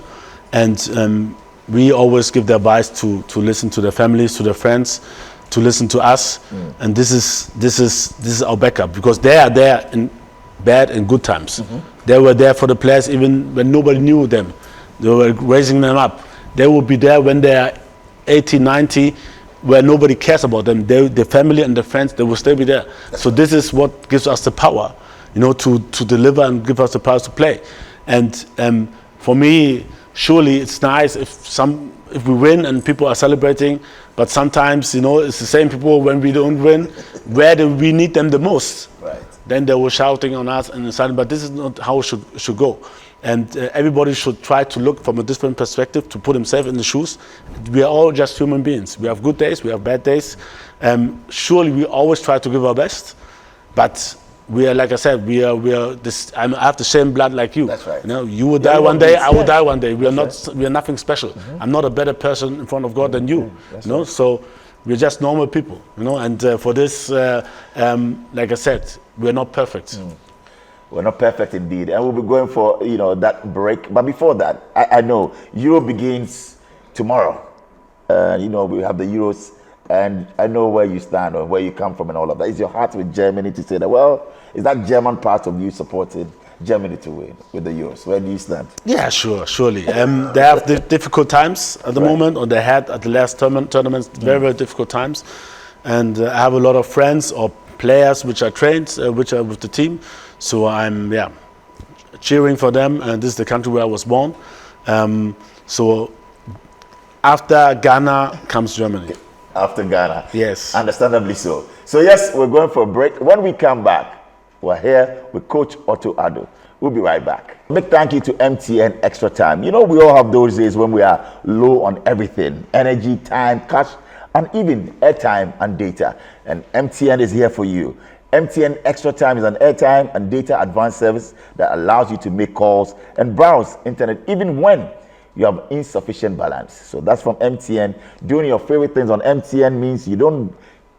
Speaker 2: And we always give the advice to listen to their families, to their friends, to listen to us, and this is our backup, because they are there in bad and good times. They were there for the players even when nobody knew them. They were raising them up. They will be there when they are 80, 90, where nobody cares about them. The family and the friends, they will still be there. So this is what gives us the power, to deliver and give us the power to play. And for me, surely it's nice if we win and people are celebrating, but sometimes it's the same people when we don't win. Where do we need them the most?
Speaker 1: Right.
Speaker 2: Then they were shouting on us and deciding, but this is not how it should go. And everybody should try to look from a different perspective, to put himself in the shoes. We are all just human beings. We have good days, we have bad days. Surely we always try to give our best, but we are, like I said, we are this. I have the same blood like you.
Speaker 1: That's right.
Speaker 2: You will die one day. I will die one day. We are nothing special. I'm not a better person in front of God than you. Right. So we're just normal people. And for this, like I said, we're not perfect.
Speaker 1: We're not perfect indeed, and we'll be going for that break. But before that, I know Euro begins tomorrow. We have the Euros. And I know where you stand or where you come from and all of that. Is your heart with Germany to say that, well, is that German part of you supporting Germany to win with the Euros? Where do you stand?
Speaker 2: Yeah, surely. They have difficult times at the moment, or they had at the last tournaments, very, very difficult times. And I have a lot of friends or players which are trained, which are with the team. So I'm, cheering for them. And this is the country where I was born. So after Ghana comes Germany.
Speaker 1: After Ghana.
Speaker 2: Yes.
Speaker 1: Understandably so. So yes, we're going for a break. When we come back, we're here with Coach Otto Addo. We'll be right back. Big thank you to MTN Extra Time. We all have those days when we are low on everything. Energy, time, cash, and even airtime and data. And MTN is here for you. MTN Extra Time is an airtime and data advanced service that allows you to make calls and browse internet even when you have insufficient balance. So that's from MTN. Doing your favorite things on MTN means you don't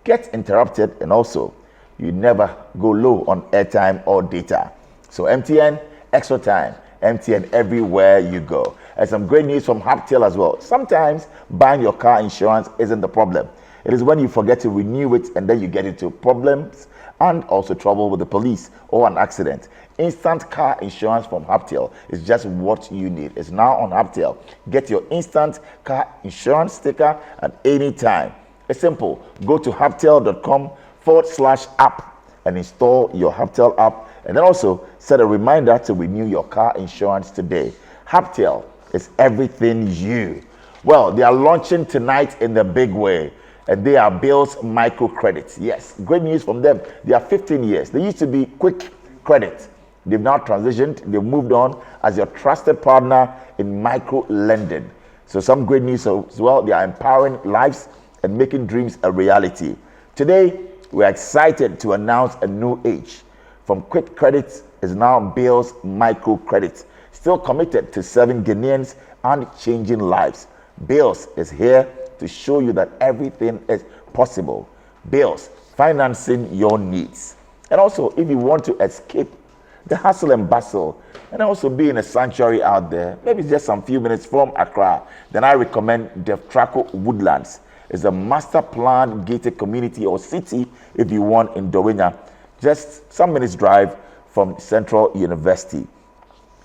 Speaker 1: get interrupted, and also you never go low on airtime or data. So MTN Extra Time, MTN everywhere you go. And some great news from Haptel as well. Sometimes buying your car insurance isn't the problem. It is when you forget to renew it and then you get into problems and also trouble with the police or an accident. Instant car insurance from Haptel is just what you need. It's now on Haptel. Get your instant car insurance sticker at any time. It's simple. Go to haptel.com/app and install your Haptel app, and then also set a reminder to renew your car insurance today. Haptel is everything you. Well, they are launching tonight in the big way, and they are Bill's Microcredits. Yes, great news from them. They are 15 years. They used to be Quick Credit. They've now transitioned. They've moved on as your trusted partner in micro lending. So some great news as well. They are empowering lives and making dreams a reality. Today, we're excited to announce a new age. From Quick Credit is now Bill's Microcredit. still committed to serving Ghanaians and changing lives. Bills is here to show you that everything is possible. Bills, financing your needs. And also, if you want to escape the hustle and bustle and also be in a sanctuary out there, maybe just some few minutes from Accra, then I recommend Deftraco Woodlands. It's a master planned gated community or city, if you want, in Dowenya, just some minutes drive from Central University.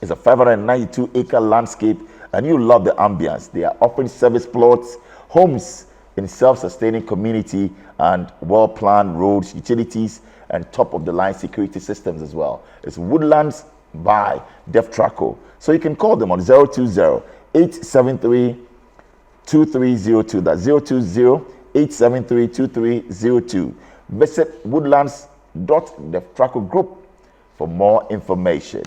Speaker 1: It's a 592-acre landscape, and you love the ambience. They are offering service plots, homes in self-sustaining community, and well-planned roads, utilities, and top-of-the-line security systems as well. It's Woodlands by Deftraco. So you can call them on 020-873-2302. That's 020-873-2302. Visit woodlands.deftraco group for more information.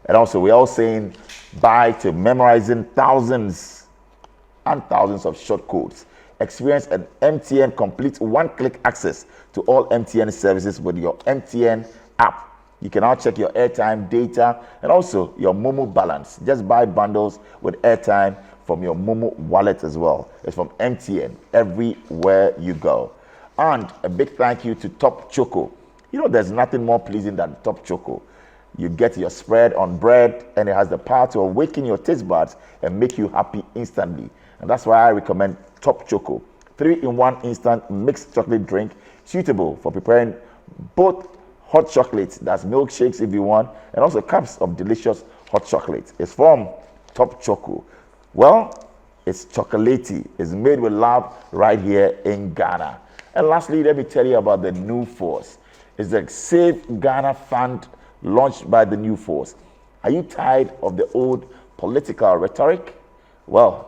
Speaker 1: And also, we're all saying bye to memorizing thousands and thousands of short codes. Experience an MTN complete one-click access to all MTN services with your MTN app. You can now check your airtime, data, and also your Momo balance. Just buy bundles with airtime from your Momo wallet as well. It's from MTN everywhere you go. And a big thank you to Top Choco. You know, there's nothing more pleasing than Top Choco. You get your spread on bread, and it has the power to awaken your taste buds and make you happy instantly. And that's why I recommend Top Choco, 3-in-1 instant mixed chocolate drink, suitable for preparing both hot chocolates, that's milkshakes if you want, and also cups of delicious hot chocolate. It's from Top Choco. Well, it's chocolatey. It's made with love right here in Ghana. And lastly, let me tell you about the New Force. It's the Save Ghana Fund launched by the New Force. Are you tired of the old political rhetoric? Well,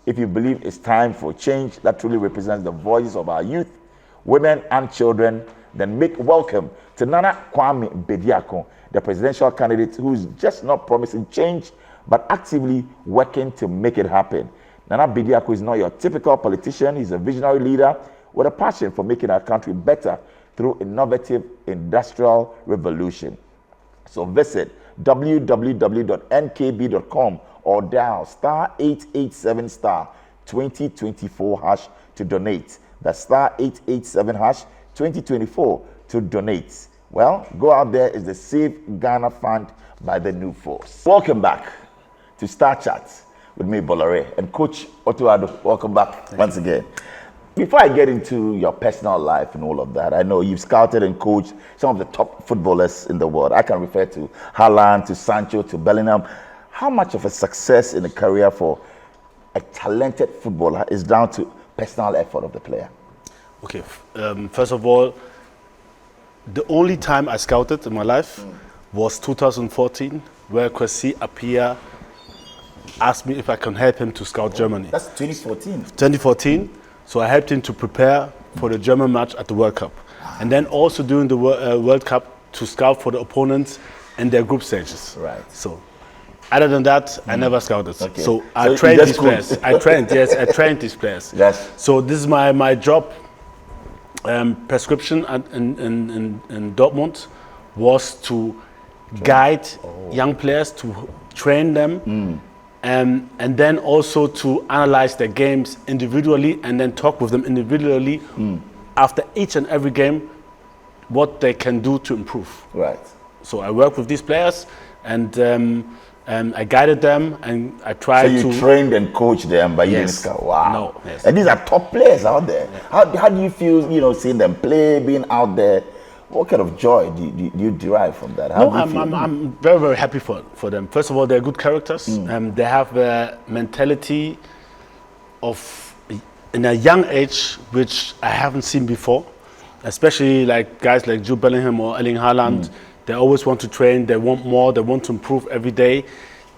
Speaker 1: if you believe it's time for change that truly represents the voices of our youth, women, and children, then make welcome to Nana Kwame Bediako, the presidential candidate who's just not promising change, but actively working to make it happen. Nana Bediako is not your typical politician. He's a visionary leader with a passion for making our country better through innovative industrial revolution. So visit www.nkb.com or dial *887 *2024# to donate. That's *887# 2024 to donate. Well, go out there. Is the Save Ghana Fund by the New Force. Welcome back to Star Chat with me, Bola Ray, and Coach Otto Addo. Welcome back once again. Before I get into your personal life and all of that, I know you've scouted and coached some of the top footballers in the world. I can refer to Haaland, to Sancho, to Bellingham. How much of a success in a career for a talented footballer is down to personal effort of the player?
Speaker 2: Okay, first of all, the only time I scouted in my life was 2014, where Kwesi Appiah asked me if I can help him to scout Germany.
Speaker 1: That's 2014.
Speaker 2: 2014. So I helped him to prepare for the German match at the World Cup. And then also during the World Cup to scout for the opponents in their group stages.
Speaker 1: Right.
Speaker 2: So other than that, I never scouted.
Speaker 1: Okay.
Speaker 2: So I trained these players. I trained these players.
Speaker 1: Yes.
Speaker 2: So this is my job prescription in Dortmund was to guide young players, to train them, and then also to analyze their games individually and then talk with them individually after each and every game what they can do to improve.
Speaker 1: Right.
Speaker 2: So I work with these players and I guided them and I tried to...
Speaker 1: So you trained and coached them, but you didn't
Speaker 2: Yes.
Speaker 1: scout. Wow.
Speaker 2: No, yes.
Speaker 1: And these are top players out there. How do you feel, seeing them play, being out there? What kind of joy do you derive from that? How
Speaker 2: No,
Speaker 1: do you feel?
Speaker 2: I'm very, very happy for them. First of all, they're good characters. They have a mentality of, in a young age, which I haven't seen before, especially like guys like Jude Bellingham or Erling Haaland. They always want to train, they want more, they want to improve every day.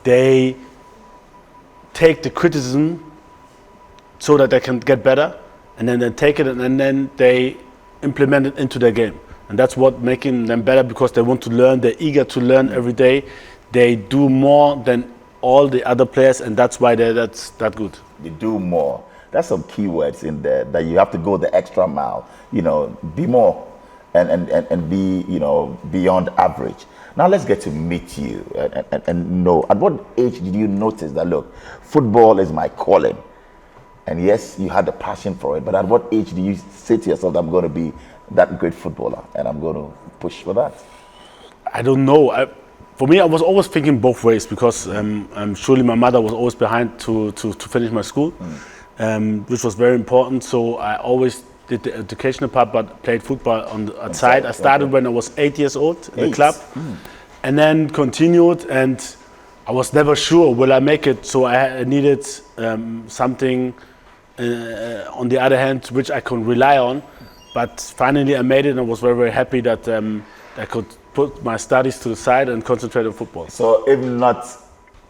Speaker 2: They take the criticism so that they can get better, and then they take it and then they implement it into their game. And that's what making them better, because they want to learn, they're eager to learn every day. They do more than all the other players, and that's why that's that good.
Speaker 1: They do more. That's some keywords in there that you have to go the extra mile, be more and be, beyond average. Now let's get to meet you and know, at what age did you notice that, look, football is my calling? And yes, you had the passion for it, but at what age do you say to yourself, I'm going to be that great footballer and I'm going to push for that?
Speaker 2: I don't know. For me, I was always thinking both ways because surely my mother was always behind to finish my school, which was very important. So I always did the educational part, but played football on the outside. I started when I was 8 years old in the club, and then continued. And I was never sure will I make it. So I needed something on the other hand which I could rely on. But finally, I made it, and I was very, very happy that I could put my studies to the side and concentrate on football.
Speaker 1: So if not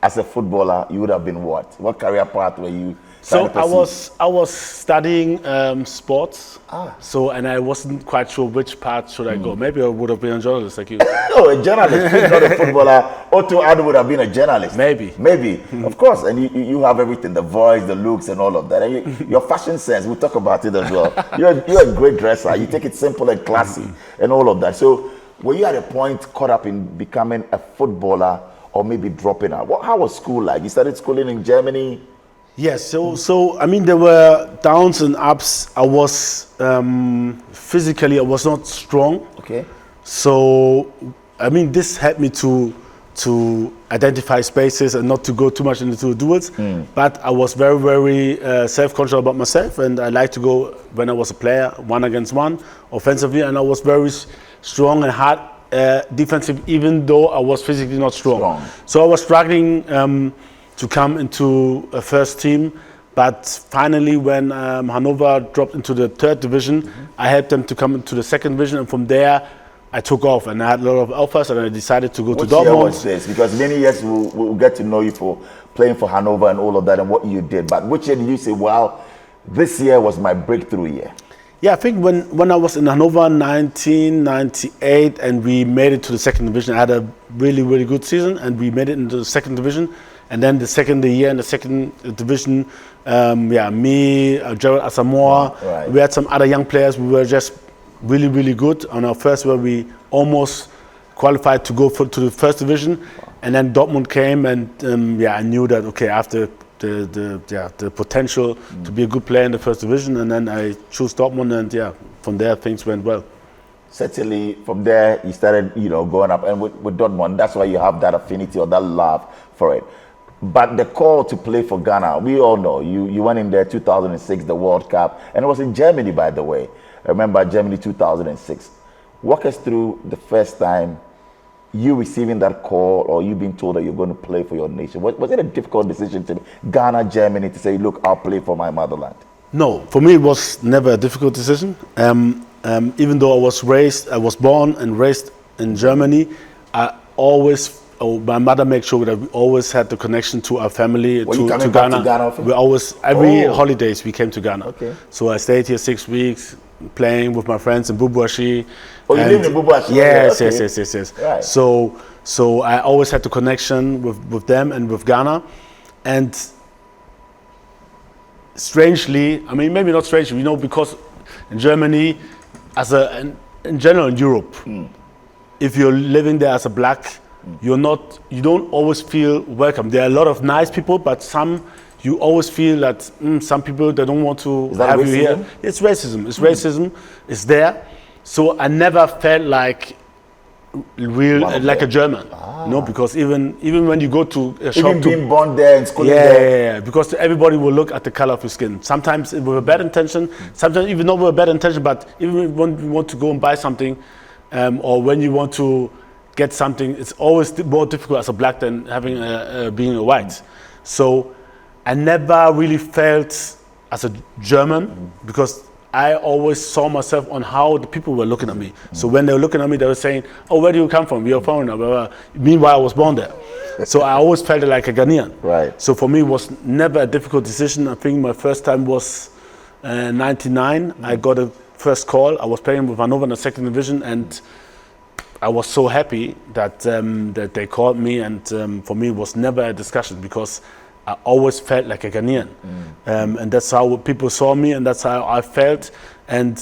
Speaker 1: as a footballer, you would have been what? What career path were you?
Speaker 2: So I was studying sports. So and I wasn't quite sure which path should I go. Maybe I would have been a journalist like you.
Speaker 1: Oh, a journalist, not a footballer. Otto Addo would have been a journalist.
Speaker 2: Maybe.
Speaker 1: Of course. And you have everything, the voice, the looks, and all of that. And your fashion sense, we'll talk about it as well. You're a great dresser. You take it simple and classy, and all of that. So were you at a point caught up in becoming a footballer, or maybe dropping out? How was school like? You started schooling in Germany.
Speaker 2: Yes, so I mean there were downs and ups. I was physically I was not strong.
Speaker 1: Okay.
Speaker 2: So I mean this helped me to identify spaces and not to go too much into the duels. But I was very, very self-conscious about myself, and I liked to go when I was a player 1-against-1 offensively, and I was very strong and hard defensive, even though I was physically not strong. So I was struggling to come into a first team, but finally when Hanover dropped into the 3rd division, I helped them to come into the 2nd division, and from there I took off, and I had a lot of offers, and I decided to go to Dortmund.
Speaker 1: Which year was this? Because many years we'll get to know you for playing for Hanover and all of that and what you did, but which year did you say, wow, this year was my breakthrough year?
Speaker 2: Yeah, I think when I was in Hanover 1998 and we made it to the 2nd division, I had a really, really good season, and we made it into the 2nd division. And then the second year in the 2nd division, me, Gerald Asamoah, we had some other young players. We were just really, really good. On our first year, we almost qualified to go to the 1st division. And then Dortmund came, and I knew that, okay, after the potential to be a good player in the 1st division, and then I chose Dortmund, and from there things went well.
Speaker 1: Certainly, from there you started, going up, and with Dortmund, that's why you have that affinity or that love for it. But the call to play for Ghana, we all know you went in there 2006, the World Cup, and it was in Germany, by the way. I remember Germany 2006. Walk us through the first time you receiving that call, or you being told that you're going to play for your nation. Was it a difficult decision to Ghana, Germany, to say, look, I'll play for my motherland? No,
Speaker 2: for me it was never a difficult decision. Even though I was born and raised in Germany, my mother made sure that we always had the connection to our family, to Ghana. We always, every holidays we came to Ghana.
Speaker 1: Okay.
Speaker 2: So I stayed here 6 weeks, playing with my friends in Bubuashi.
Speaker 1: Oh, you lived in Bubuashi?
Speaker 2: Yes,
Speaker 1: okay.
Speaker 2: yes.
Speaker 1: Right.
Speaker 2: So I always had the connection with them and with Ghana. And strangely, I mean, maybe not strangely, because in Germany, in general in Europe, if you're living there as a black, you don't always feel welcome. There are a lot of nice people, but you always feel that some people, they don't want to have you here. It's racism. It's there. So I never felt like a German. Because even when you go to a shop,
Speaker 1: even being born there and schooling there,
Speaker 2: because everybody will look at the color of your skin. Sometimes with a bad intention, sometimes even not with a bad intention, but even when you want to go and buy something, or when you want to get something, it's always more difficult as a black than being a white. So I never really felt as a German, because I always saw myself on how the people were looking at me. So when they were looking at me, they were saying, "Oh, where do you come from? You're a foreigner." Blah, blah. Meanwhile, I was born there. So I always felt like a Ghanaian.
Speaker 1: Right.
Speaker 2: So for me, it was never a difficult decision. I think my first time was 99. I got a first call. I was playing with Hanover in the 2nd division, and I was so happy that they called me, and for me it was never a discussion, because I always felt like a Ghanaian. And that's how people saw me, and that's how I felt. And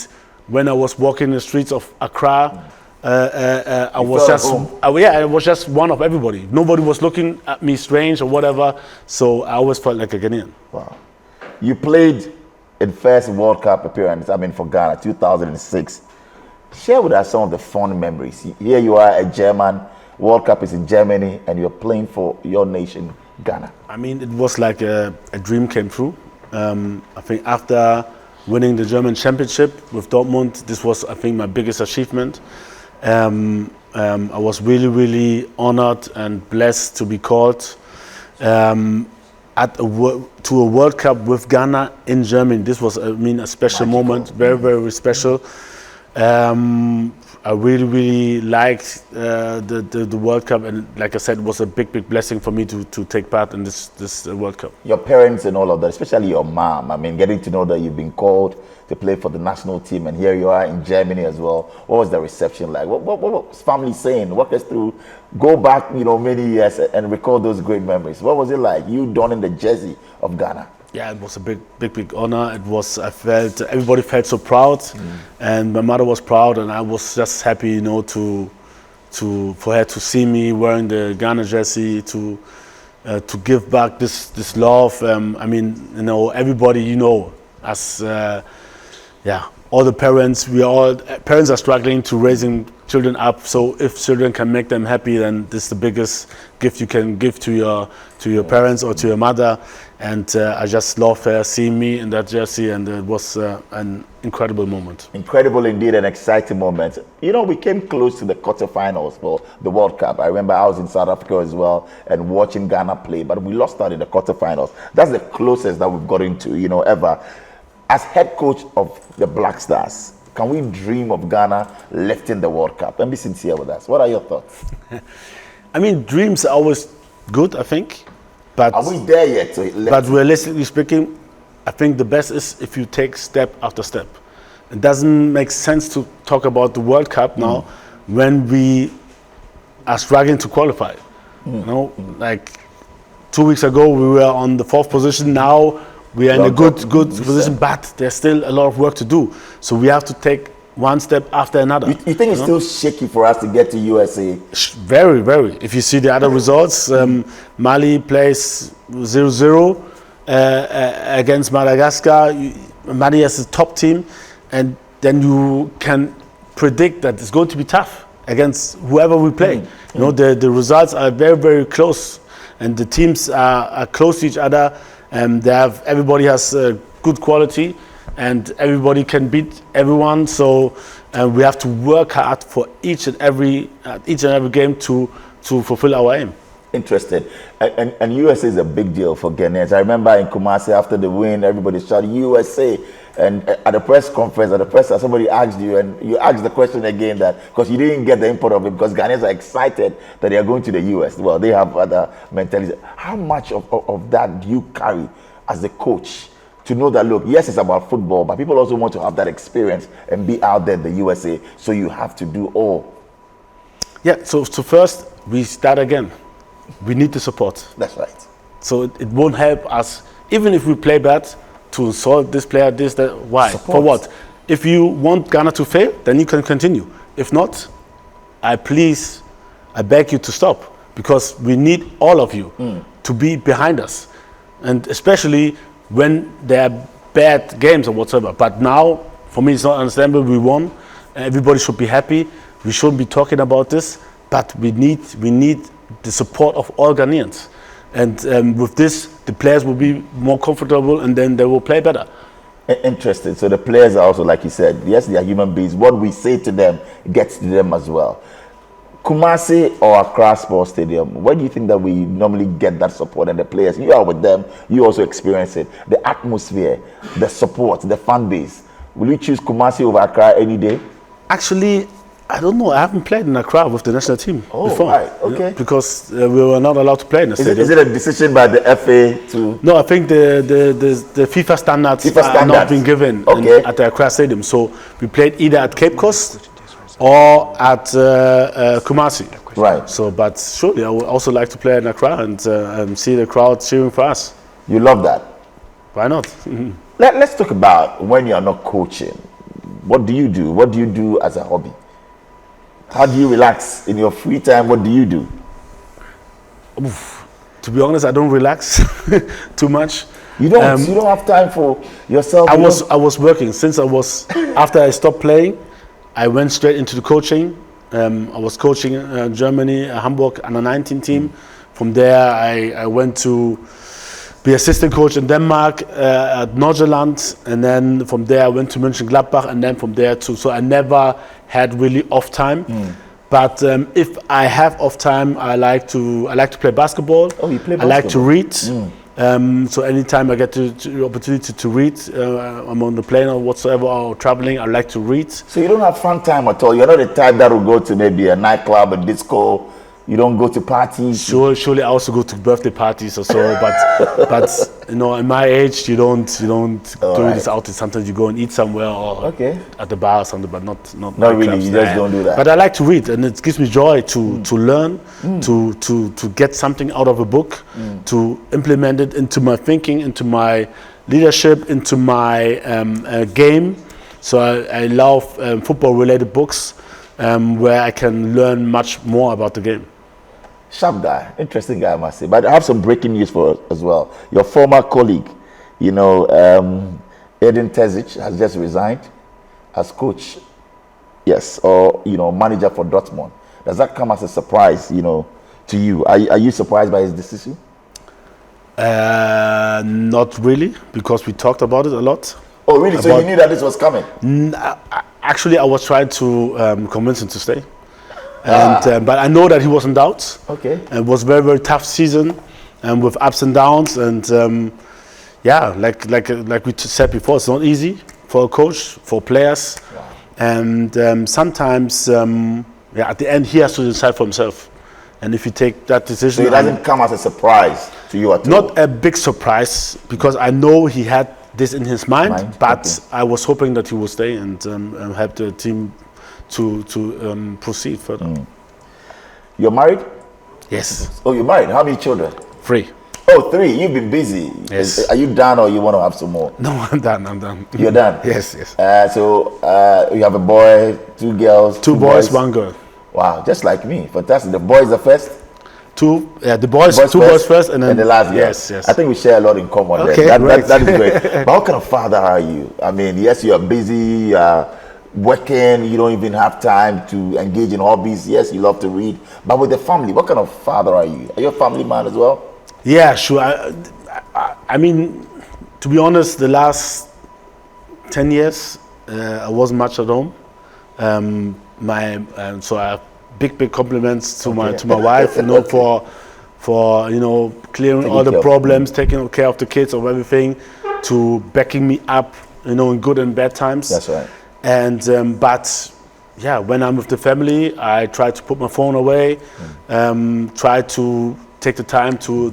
Speaker 2: when I was walking the streets of Accra, I was just, I was just one of everybody. Nobody was looking at me strange or whatever. So I always felt like a Ghanaian.
Speaker 1: Wow. You played in first World Cup appearance, for Ghana, 2006. Share with us some of the fond memories. Here you are, a German. World Cup is in Germany, and you're playing for your nation, Ghana.
Speaker 2: It was like a dream came true. I think after winning the German championship with Dortmund, this was, I think, my biggest achievement. I was really, really honored and blessed to be called to a World Cup with Ghana in Germany. This was, a special moment, very, very special. I really, really liked the World Cup, and like I said, it was a big, big blessing for me to take part in this World Cup. Your
Speaker 1: parents and all of that, especially your mom, getting to know that you've been called to play for the national team, and here you are in Germany as well. What was the reception like? What was family saying? Walk us through, go back, many years and recall those great memories. What was it like, you donning the jersey of Ghana?
Speaker 2: Yeah, it was a big, big, big honor. Everybody felt so proud, and my mother was proud, and I was just happy, for her to see me wearing the Ghana jersey, to give back this love. Everybody, as all the parents, parents are struggling to raising children up. So if children can make them happy, then this is the biggest gift you can give to your parents or to your mother. And I just love her seeing me in that jersey, and it was an incredible moment.
Speaker 1: Incredible indeed, an exciting moment. We came close to the quarterfinals for the World Cup. I remember I was in South Africa as well and watching Ghana play, but we lost out in the quarterfinals. That's the closest that we've gotten to, ever. As head coach of the Black Stars, can we dream of Ghana lifting the World Cup? And be sincere with us. What are your thoughts?
Speaker 2: Dreams are always good, I think. But
Speaker 1: are we there yet?
Speaker 2: But realistically speaking, I think the best is if you take step after step. It doesn't make sense to talk about the World Cup now when we are struggling to qualify. Like 2 weeks ago, we were on the 4th position. Now we are in a good position, but there's still a lot of work to do. So we have to take one step after another.
Speaker 1: You think it's still shaky for us to get to USA?
Speaker 2: Very, very. If you see the other results, Mali plays 0-0 against Madagascar. Mali has a top team, and then you can predict that it's going to be tough against whoever we play. The results are very, very close, and the teams are close to each other. Everybody has good quality, and everybody can beat everyone. So we have to work hard for each and every game to fulfill our aim.
Speaker 1: Interesting. And USA is a big deal for Ghanaians. I remember in Kumasi after the win, everybody shouted USA. And at the press conference, somebody asked you, and you asked the question again, that because you didn't get the input of it, because Ghanaians are excited that they are going to the US. Well, they have other mentalities. How much of that do you carry as a coach to know that, look, yes, it's about football, but people also want to have that experience and be out there in the USA, so you have to do all?
Speaker 2: Yeah, so first, we start again. We need the support.
Speaker 1: That's right.
Speaker 2: So it won't help us, even if we play bad, to insult this player, this, that. Why?
Speaker 1: Support.
Speaker 2: For what? If you want Ghana to fail, then you can continue. If not, I beg you to stop, because we need all of you to be behind us. And especially when there are bad games or whatsoever. But now, for me, it's not understandable. We won. Everybody should be happy. We shouldn't be talking about this. But we need the support of all Ghanaians. And with this, the players will be more comfortable, and then they will play better.
Speaker 1: Interesting. So the players are also, like you said, yes, they are human beings. What we say to them gets to them as well. Kumasi or Accra Sports Stadium, where do you think that we normally get that support? And the players, you are with them, you also experience it. The atmosphere, the support, the fan base. Will you choose Kumasi over Accra any day?
Speaker 2: Actually, I don't know. I haven't played in Accra with the national team before.
Speaker 1: Right. Okay.
Speaker 2: Because we were not allowed to play in the stadium.
Speaker 1: Is it a decision by the FA to?
Speaker 2: No, I think the FIFA standards are not being given at the Accra Stadium. So we played either at Cape Coast or at Kumasi.
Speaker 1: Right.
Speaker 2: So, but surely I would also like to play in Accra and see the crowd cheering for us.
Speaker 1: You love that?
Speaker 2: Why not?
Speaker 1: Let's talk about when you're not coaching. What do you do? What do you do as a hobby? How do you relax in your free time? What do you do?
Speaker 2: To be honest, I don't relax too much.
Speaker 1: You don't. You don't have time for yourself.
Speaker 2: I was working since after I stopped playing. I went straight into the coaching. I was coaching Germany, Hamburg under 19 team. From there, I went to be assistant coach in Denmark at Nordjylland, and then from there I went to Mönchengladbach, and then from there to. So I never had really off time. But if I have off time, I like to play basketball.
Speaker 1: Oh, you play basketball.
Speaker 2: I like to read. So anytime I get the opportunity to read, I'm on the plane or whatsoever or traveling, I like to read.
Speaker 1: So you don't have fun time at all? You're not the type that will go to maybe a nightclub, a disco. You don't go to parties?
Speaker 2: Surely I also go to birthday parties or so, but you know, at my age, you don't do this out. Sometimes you go and eat somewhere or at the bar or something, but not
Speaker 1: really.
Speaker 2: clubs.
Speaker 1: You just don't do that.
Speaker 2: But I like to read, and it gives me joy to learn, to get something out of a book, to implement it into my thinking, into my leadership, into my game. So I love football-related books where I can learn much more about the game.
Speaker 1: Sharp guy, interesting guy, I must say. But I have some breaking news for us as well. Your former colleague, you know, Edin Terzic has just resigned as coach, yes, or you know, manager for Dortmund. Does that come as a surprise, you know, to you? Are you surprised by his decision?
Speaker 2: Not really, because we talked about it a lot.
Speaker 1: Oh, really? So you knew that this was coming?
Speaker 2: Actually, I was trying to convince him to stay. But I know that he was in doubt.
Speaker 1: Okay.
Speaker 2: And it was a very, very tough season, with ups and downs. And yeah, like we said before, it's not easy for a coach, for players.
Speaker 1: Wow.
Speaker 2: And sometimes, at the end, he has to decide for himself. And if you take that decision,
Speaker 1: so it doesn't come as a surprise to you at all?
Speaker 2: Not a big surprise, because I know he had this in his mind. But I was hoping that he would stay and help the team to proceed further.
Speaker 1: You're married?
Speaker 2: Yes.
Speaker 1: Oh, you're married. How many children?
Speaker 2: 3.
Speaker 1: Oh, 3. You've been busy.
Speaker 2: Yes.
Speaker 1: Are you done or you want to have some more?
Speaker 2: No, I'm done.
Speaker 1: You're done?
Speaker 2: Yes.
Speaker 1: So you have a boy, 2 girls?
Speaker 2: 2 boys, 1 girl.
Speaker 1: Wow, just like me. Fantastic. The boys are first?
Speaker 2: Two boys first, and then
Speaker 1: the last girl.
Speaker 2: Yes.
Speaker 1: I think we share a lot in common.
Speaker 2: Okay,
Speaker 1: there.
Speaker 2: right.
Speaker 1: That is great. But what kind of father are you? I mean, yes, you are busy, working, you don't even have time to engage in hobbies. Yes, you love to read. But with the family, what kind of father are you? Are you a family man as well? Yeah,
Speaker 2: sure. I mean, to be honest, the last 10 years, I wasn't much at home. So I have big compliments to my wife, you know, for you know, clearing all the problems, taking care of the kids, of everything, to backing me up, you know, in good and bad times.
Speaker 1: That's right.
Speaker 2: And but yeah, when I'm with the family, I try to put my phone away, try to take the time to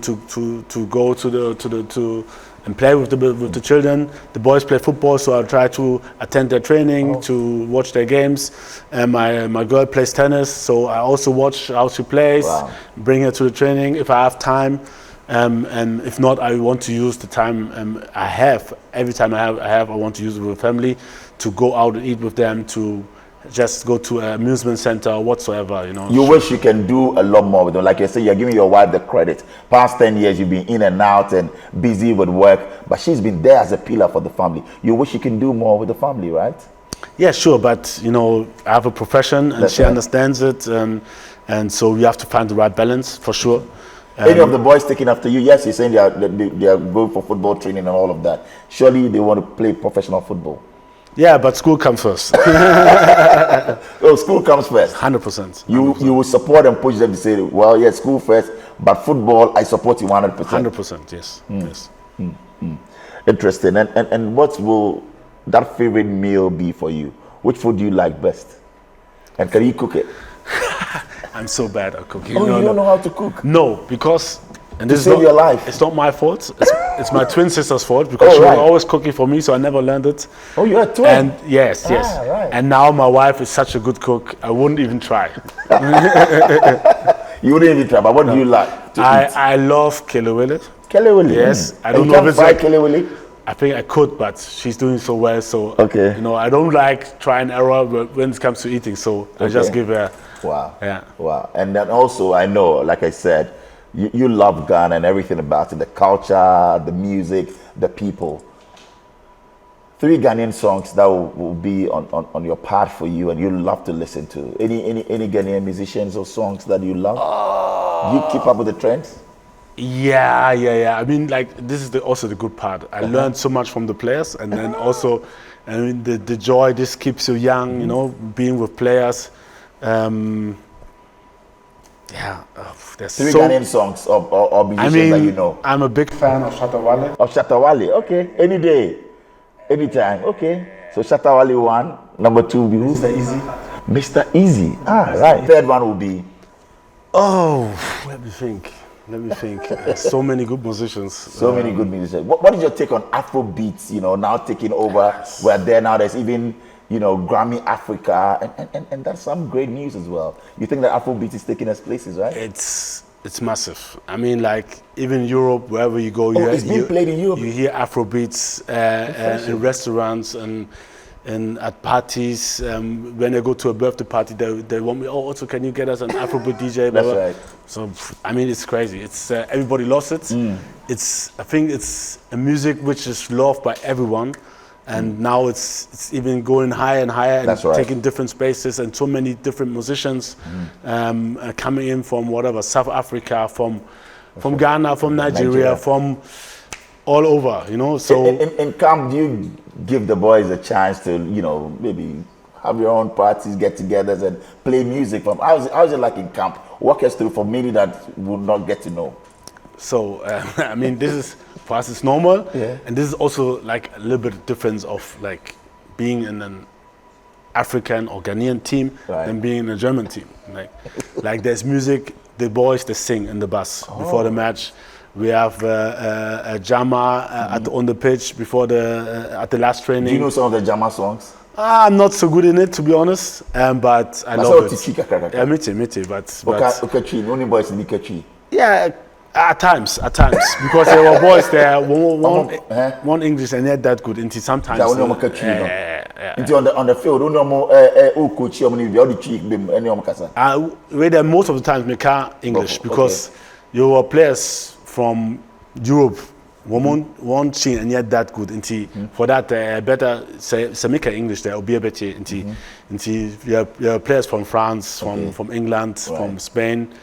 Speaker 2: go to and play with the children. The boys play football, so I try to attend their training, to watch their games. And my girl plays tennis, so I also watch how she plays, bring her to the training if I have time. And if not, I want to use the time I have. Every time I want to use it with the family, to go out and eat with them, to just go to an amusement center or whatsoever, you know.
Speaker 1: You wish you can do a lot more with them. Like you said, you're giving your wife the credit. Past 10 years, you've been in and out and busy with work, but she's been there as a pillar for the family. You wish you can do more with the family, right?
Speaker 2: Yeah, sure, but you know, I have a profession and she understands it, and so you have to find the right balance for sure.
Speaker 1: Any of the boys taking after you? Yes, you're saying they are going for football training and all of that. Surely they want to play professional football.
Speaker 2: Yeah, but school comes first.
Speaker 1: Oh, school comes first.
Speaker 2: 100%.
Speaker 1: You will support and push them to say, well, yes, school first, but football, I support you 100%.
Speaker 2: 100%, yes. Yes.
Speaker 1: Interesting. And what will that favorite meal be for you? Which food do you like best? And can you cook it?
Speaker 2: I'm so bad at cooking.
Speaker 1: Oh, you don't know how to cook?
Speaker 2: No, because and this
Speaker 1: to save your life.
Speaker 2: It's not my fault. It's my twin sister's fault, because she was always cooking for me, so I never learned it.
Speaker 1: Oh, you're a twin?
Speaker 2: And yes.
Speaker 1: Right.
Speaker 2: And now my wife is such a good cook, I wouldn't even try.
Speaker 1: You wouldn't even try, but what do you like to eat?
Speaker 2: I love kelewele.
Speaker 1: Kelewele?
Speaker 2: Yes. I don't
Speaker 1: you
Speaker 2: know
Speaker 1: can't
Speaker 2: if it's
Speaker 1: fry
Speaker 2: like
Speaker 1: kelewele?
Speaker 2: I think I could, but she's doing so well. So
Speaker 1: Okay.
Speaker 2: you know, I don't like try and error when it comes to eating. So I just give her.
Speaker 1: Wow.
Speaker 2: Yeah.
Speaker 1: Wow. And then also, I know, like I said, you love Ghana and everything about it, the culture, the music, the people. 3 Ghanaian songs that will be on your part for you and you love to listen to. Any Ghanaian musicians or songs that you love? Do you keep up with the trends?
Speaker 2: Yeah. I mean, like, this is also the good part. I learned so much from the players, and then also, I mean, the joy. This keeps you young, you know, being with players. There's
Speaker 1: 3
Speaker 2: so.
Speaker 1: Ghanaian songs or
Speaker 2: I
Speaker 1: musicians
Speaker 2: mean,
Speaker 1: that you know.
Speaker 2: I'm a big fan of Shatawale.
Speaker 1: Of Shatawale, okay. Any day, anytime, okay. So Shatawale 1, number 2 will be who?
Speaker 2: Mr. Easy.
Speaker 1: Mr. Easy. Right. Third one will be.
Speaker 2: Oh, let me think. So many good musicians.
Speaker 1: So many good musicians. What is your take on Afro beats? You know, now taking over. We're there now. There's even, you know, Grammy Africa, and that's some great news as well. You think that Afro beats is taking its places, right?
Speaker 2: It's massive. I mean, like, even Europe, wherever you go,
Speaker 1: it's being played in Europe.
Speaker 2: You hear Afro beats in restaurants and at parties. When they go to a birthday party, they want me. Oh, also, can you get us an Afrobeat DJ?
Speaker 1: That's right.
Speaker 2: So I mean, it's crazy. It's everybody loves it. I think it's a music which is loved by everyone, and now it's even going higher and higher and taking different spaces, and so many different musicians coming in from whatever, South Africa, from Ghana, from Nigeria, from all over, you know. So
Speaker 1: in camp, do you give the boys a chance to, you know, maybe have your own parties, get-togethers, and play music? How's it like in camp? Walk us through for many that would not get to know.
Speaker 2: So I mean, this is for us, it's normal, and this is also like a little bit difference of like being in an African or Ghanaian team than being in a German team. Like there's music, the boys they sing in the bus before the match. We have a Jama on the pitch before at the last training.
Speaker 1: Do you know some of the Jama songs?
Speaker 2: I'm not so good in it, to be honest, but I love it. Yeah, miti, but yeah, at times, because there were boys there one English and not that good until sometimes.
Speaker 1: On the field,
Speaker 2: most of the times we can't English because you were players from Europe, one chin and yet that good. For that, better say make English there, or be a better. You're players from France, from England, from Spain,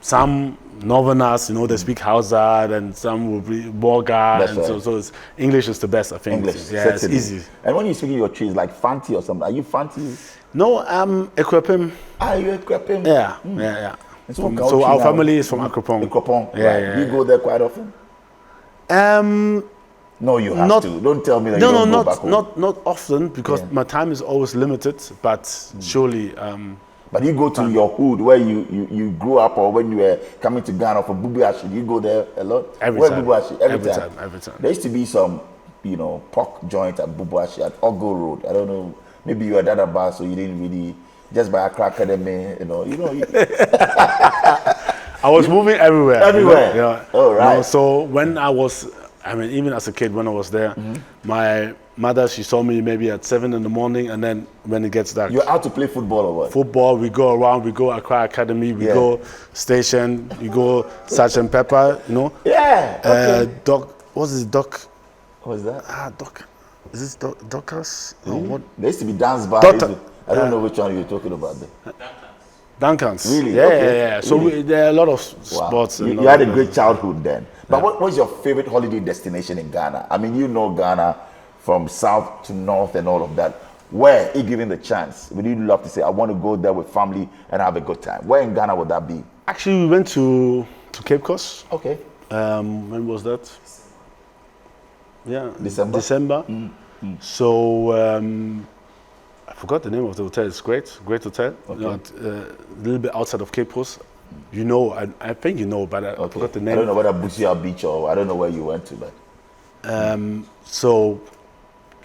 Speaker 2: some Northerners, you know, they speak Hausa, and some will be Borga, so English is the best, I think.
Speaker 1: English,
Speaker 2: it's easy.
Speaker 1: And when you speak your trees, like Fanti or something, are you Fanti?
Speaker 2: No, I'm Ekwepim.
Speaker 1: You Ekwepim?
Speaker 2: Yeah. So our family is from Akropong.
Speaker 1: Yeah. Do you go there quite often? No, you have to. Don't tell me that you don't go back home.
Speaker 2: Not often, because my time is always limited, but surely...
Speaker 1: But you go to your hood where you grew up, or when you were coming to Ghana for Bubuashi, you go there a lot?
Speaker 2: Every time. Every time.
Speaker 1: There used to be some, you know, pork joint at Bubuashi at Ogo Road. I don't know, maybe you were at that bar, so you didn't really... Just by Accra Academy, you know.
Speaker 2: I was moving everywhere.
Speaker 1: Everywhere.
Speaker 2: You know,
Speaker 1: oh, right.
Speaker 2: You know, so when I was, I mean, even as a kid, when I was there, my mother, she saw me maybe at 7 in the morning, and then when it gets dark.
Speaker 1: You're out to play football or what?
Speaker 2: Football, we go around, we go Accra Academy, we go station, we go Sgt. Pepper, you know.
Speaker 1: Yeah. Okay.
Speaker 2: Doc, what's this Doc?
Speaker 1: What's that?
Speaker 2: Doc. Is this Docas? What?
Speaker 1: There used to be dance bar. I don't know which one you're talking about there.
Speaker 2: Duncan's.
Speaker 1: Really?
Speaker 2: Yeah. So there are a lot of sports.
Speaker 1: You had a great childhood then. But what was your favorite holiday destination in Ghana? I mean, you know Ghana from south to north and all of that. Where, if given the chance, would you love to say, I want to go there with family and have a good time? Where in Ghana would that be?
Speaker 2: Actually, we went to Cape Coast.
Speaker 1: Okay.
Speaker 2: When was that? Yeah.
Speaker 1: December.
Speaker 2: So I forgot the name of the hotel. It's great hotel.
Speaker 1: Okay.
Speaker 2: You know, a little bit outside of Cape Coast. You know, I think you know, but I forgot the name.
Speaker 1: I don't know whether Busia Beach or I don't know where you went to, but.
Speaker 2: So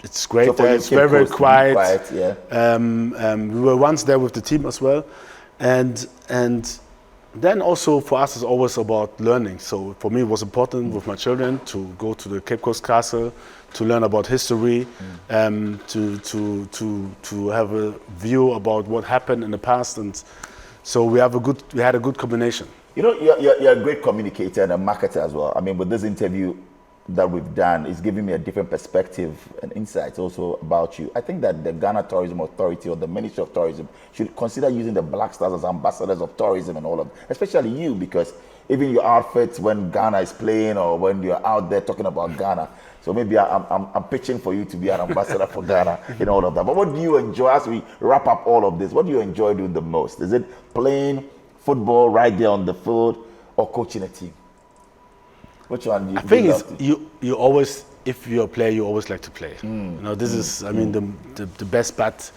Speaker 2: it's great.
Speaker 1: So
Speaker 2: it's very quiet.
Speaker 1: Yeah.
Speaker 2: We were once there with the team as well, and then also for us, it's always about learning. So for me, it was important with my children to go to the Cape Coast Castle, to learn about history, to have a view about what happened in the past, and so we had a good combination.
Speaker 1: You know, you're a great communicator and a marketer as well. I mean, with this interview that we've done, it's giving me a different perspective and insights also about you. I think that the Ghana Tourism Authority or the Ministry of Tourism should consider using the Black Stars as ambassadors of tourism and all of, especially you, because even your outfits when Ghana is playing or when you're out there talking about Ghana. So maybe I'm pitching for you to be an ambassador for Ghana in all of that. But what do you enjoy as we wrap up all of this? What do you enjoy doing the most? Is it playing football right there on the field or coaching a team? Which one do you?
Speaker 2: I think it's you always, if you're a player, you always like to play. You know, this is, I mean, the best part.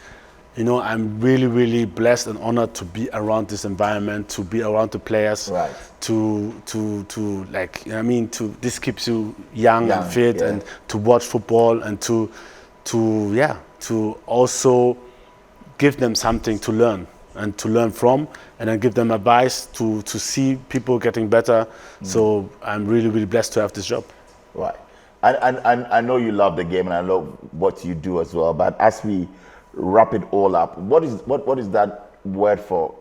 Speaker 2: You know, I'm really blessed and honored to be around this environment, to be around the players,
Speaker 1: right.
Speaker 2: to like, I mean, this keeps you young and fit, and to watch football and to also give them something to learn and to learn from, and then give them advice to see people getting better. So I'm really blessed to have this job.
Speaker 1: Right. And I know you love the game and I love what you do as well, but as we wrap it all up, what is that word for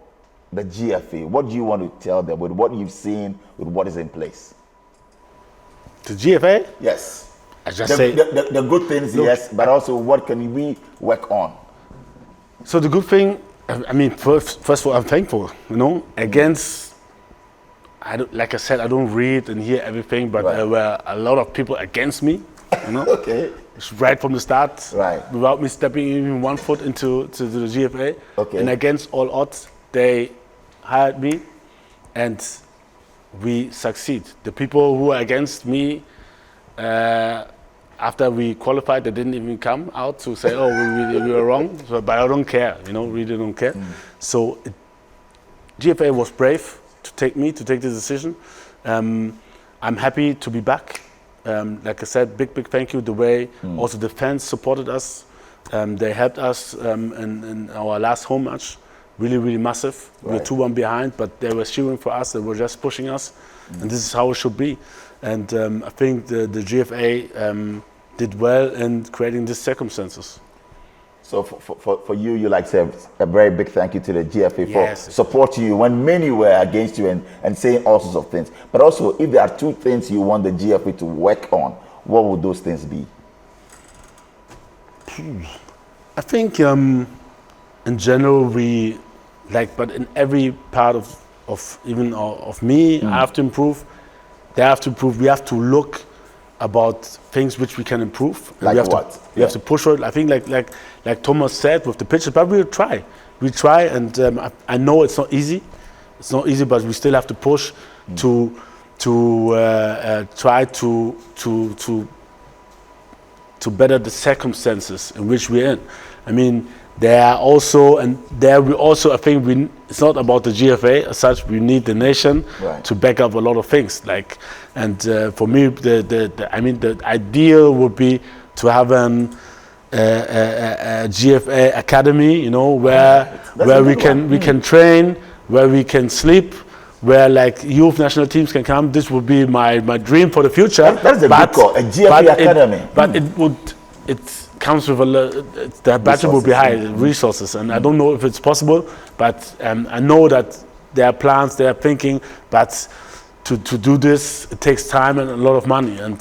Speaker 1: the GFA? What do you want to tell them with what you've seen, with what is in place?
Speaker 2: The GFA?
Speaker 1: Yes.
Speaker 2: I just say
Speaker 1: the good things, look, yes, but also what can we work on?
Speaker 2: So the good thing, I mean, first of all, I'm thankful. You know, against, like I said, I don't read and hear everything, but there were a lot of people against me. You know,
Speaker 1: okay.
Speaker 2: Right from the start,
Speaker 1: right,
Speaker 2: without me stepping even one foot into the GFA,
Speaker 1: okay.
Speaker 2: And against all odds, they hired me, and we succeed. The people who are against me, after we qualified, they didn't even come out to say, "Oh, we were wrong." So, but I don't care, you know, really don't care. So, GFA was brave to take this decision. I'm happy to be back. Like I said, big thank you. The way also the fans supported us, they helped us in our last home match. Really massive. Right. We were 2-1 behind, but they were cheering for us. They were just pushing us, and this is how it should be. And I think the GFA did well in creating these circumstances.
Speaker 1: So for you, you like to say a very big thank you to the GFA for supporting you when many were against you and saying all sorts of things. But also, if there are two things you want the GFA to work on, what would those things be?
Speaker 2: I think in general we but in every part of even of me, I have to improve. They have to improve. We have to look about things which we can improve.
Speaker 1: Like
Speaker 2: we have
Speaker 1: what?
Speaker 2: We have to push for it. I think like Thomas said with the pitches, but we'll try. We try, and I know it's not easy. It's not easy, but we still have to push to try to better the circumstances in which we're in. I mean, there are also, and there we also, I think it's not about the GFA as such. We need the nation to back up a lot of things. For me, the ideal would be to have a GFA academy, you know, where we can train, where we can sleep, where like youth national teams can come. This would be my dream for the future.
Speaker 1: That's a good call, a GFA academy.
Speaker 2: But it comes with the budget will be high, resources, and I don't know if it's possible, but I know that there are plans, they are thinking, but to do this, it takes time and a lot of money, and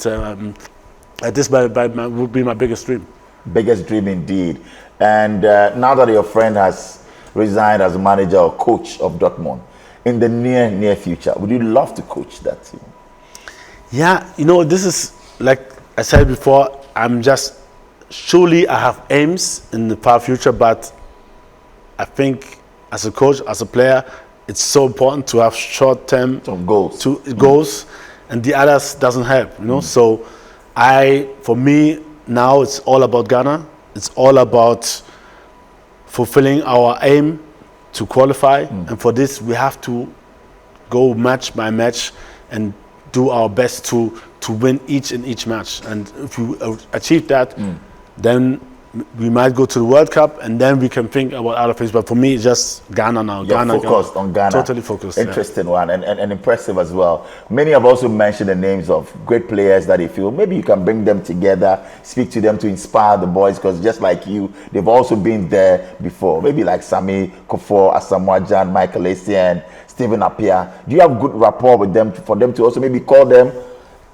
Speaker 2: this would be my biggest dream.
Speaker 1: Biggest dream indeed. And now that your friend has resigned as manager or coach of Dortmund, in the near future, would you love to coach that team? Yeah,
Speaker 2: you know, this is, like I said before, surely I have aims in the far future, but I think as a coach, as a player, it's so important to have short-term goals, and the others doesn't help, you know. So for me now, it's all about Ghana. It's all about fulfilling our aim to qualify, and for this we have to go match by match and do our best to win each match. And if we achieve that, then we might go to the World Cup, and then we can think about other things. But for me, it's just Ghana now.
Speaker 1: You're focused on Ghana.
Speaker 2: Totally focused.
Speaker 1: Interesting one, and impressive as well. Many have also mentioned the names of great players that they feel maybe you can bring them together, speak to them to inspire the boys, because just like you, they've also been there before. Maybe like Sami Kofo, Asamoah Gyan, Michael Essien, Stephen Appiah. Do you have good rapport with them for them to also maybe call them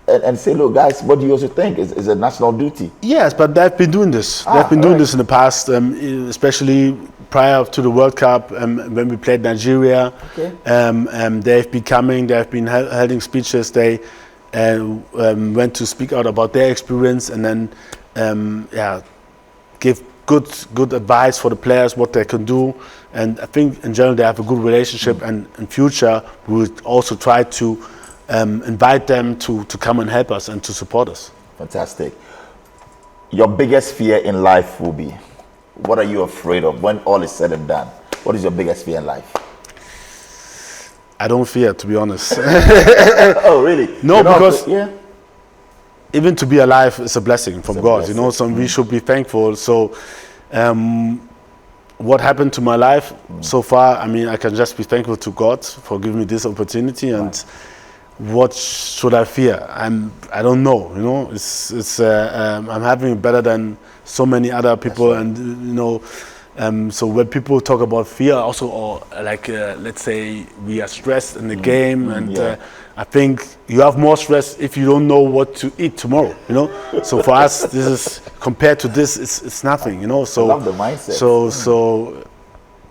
Speaker 1: and say, look, guys, what do you also think is a national duty?
Speaker 2: Yes, but they've been doing this. They've been doing this in the past, especially prior to the World Cup when we played Nigeria. They've been coming, they've been holding speeches. They went to speak out about their experience, and then give good advice for the players, what they can do. And I think in general they have a good relationship, and in future we would also try to invite them to come and help us and to support us.
Speaker 1: Fantastic. Your biggest fear in life will be, what are you afraid of when all is said and done? What is your biggest fear in life?
Speaker 2: I don't fear, to be honest.
Speaker 1: Oh, really?
Speaker 2: No, because even to be alive is a blessing from God. You know, so we should be thankful. So what happened to my life so far, I mean, I can just be thankful to God for giving me this opportunity. And what should I fear? I don't know. You know, I'm having it better than so many other people, and you know, so when people talk about fear, also, or like let's say we are stressed in the game, and I think you have more stress if you don't know what to eat tomorrow. You know, so for us, this is compared to this, it's nothing. You know, so
Speaker 1: I love the mindset.
Speaker 2: So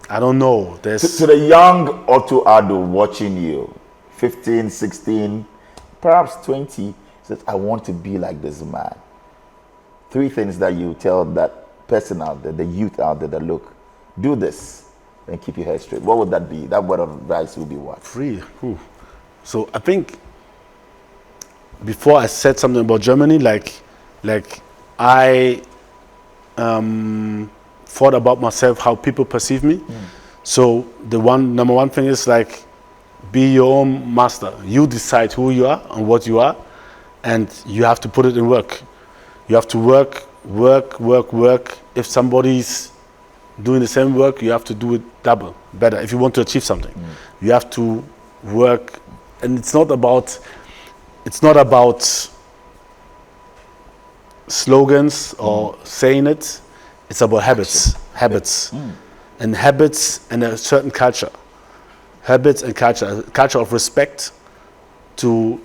Speaker 2: I don't know. There's
Speaker 1: to the young Otto Addo watching you. 15, 16, perhaps 20, says, I want to be like this man. 3 things that you tell that person out there, the youth out there, that look, do this and keep your head straight. What would that be? That word of advice would be what?
Speaker 2: 3. So I think before I said something about Germany, like I thought about myself, how people perceive me. So the number one thing is like, be your own master. You decide who you are and what you are, and you have to put it in work. You have to work. If somebody's doing the same work, you have to do it double, better. If you want to achieve something, you have to work. And it's not about slogans or saying it. It's about habits, and habits and a certain culture. Habits and culture of respect to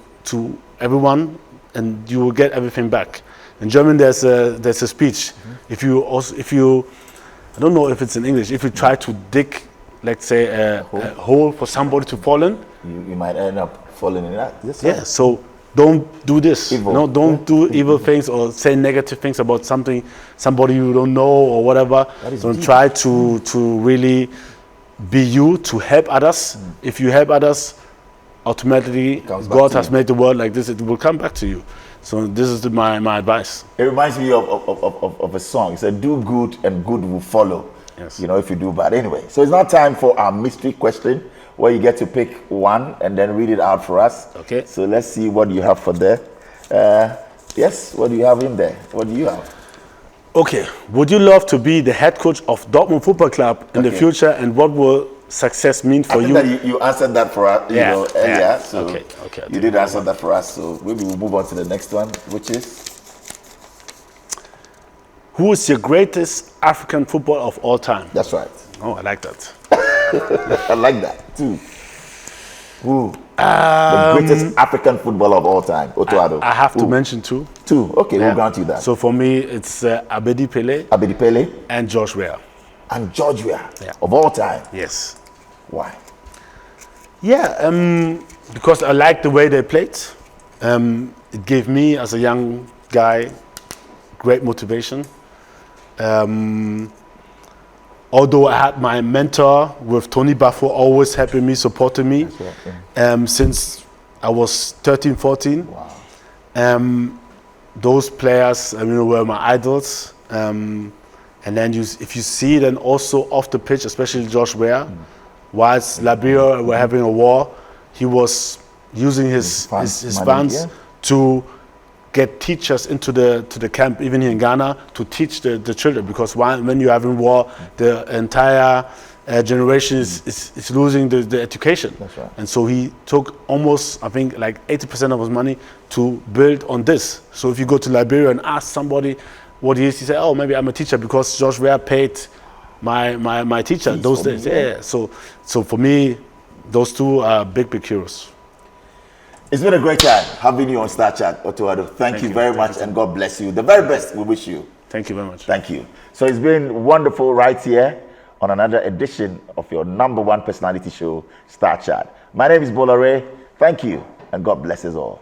Speaker 2: everyone, and you will get everything back. In German, there's a speech. If you I don't know if it's in English. If you try to dig, let's say a hole for somebody to fall in,
Speaker 1: you might end up falling in that.
Speaker 2: Yes, so don't do this.
Speaker 1: Evil.
Speaker 2: No, don't do evil things or say negative things about somebody you don't know or whatever. Don't try to really be you, to help others. If you help others, automatically God has made the world like this, it will come back to you. So this is my advice.
Speaker 1: It reminds me of a song. It said, do good and good will follow.
Speaker 2: Yes.
Speaker 1: You know, if you do bad. Anyway, so it's now time for our mystery question, where you get to pick one and then read it out for us.
Speaker 2: Okay.
Speaker 1: So let's see what you have for there. Yes, what do you have in there? What do you have?
Speaker 2: Okay, would you love to be the head coach of Dortmund Football Club in the future, and what will success mean for you?
Speaker 1: I think that you answered that for us, earlier. So
Speaker 2: okay.
Speaker 1: You did answer that for us. So maybe we'll move on to the next one, which is?
Speaker 2: Who is your greatest African footballer of all time?
Speaker 1: That's right.
Speaker 2: Oh, I like that.
Speaker 1: I like that too. Who? The greatest African footballer of all time, Otto Addo.
Speaker 2: I have to mention 2.
Speaker 1: 2. Okay, we'll grant you that.
Speaker 2: So for me, it's Abedi
Speaker 1: Pele
Speaker 2: and George Weah.
Speaker 1: And George Weah of all time.
Speaker 2: Yes.
Speaker 1: Why?
Speaker 2: Yeah, because I like the way they played. It gave me, as a young guy, great motivation. Although I had my mentor with Tony Bafo always helping me, supporting me, since I was 13, 14.
Speaker 1: Wow.
Speaker 2: Those players, were my idols. And then if you see then also off the pitch, especially George Weah, whilst Liberia were having a war, he was using his funds to get teachers into the camp, even here in Ghana, to teach the children, because when you're having war, the entire generation is losing the education.
Speaker 1: That's right.
Speaker 2: And so he took almost, I think, like 80% of his money to build on this. So if you go to Liberia and ask somebody what he is, he said, oh, maybe I'm a teacher because George Weah paid my teacher those days. Yeah. So for me, those two are big heroes.
Speaker 1: It's been a great time having you on Star Chat, Otto Addo. Thank you very much, and God bless you. The very best we wish you.
Speaker 2: Thank you very much.
Speaker 1: Thank you. So it's been wonderful right here on another edition of your #1 personality show, Star Chat. My name is Bola Ray. Thank you, and God bless us all.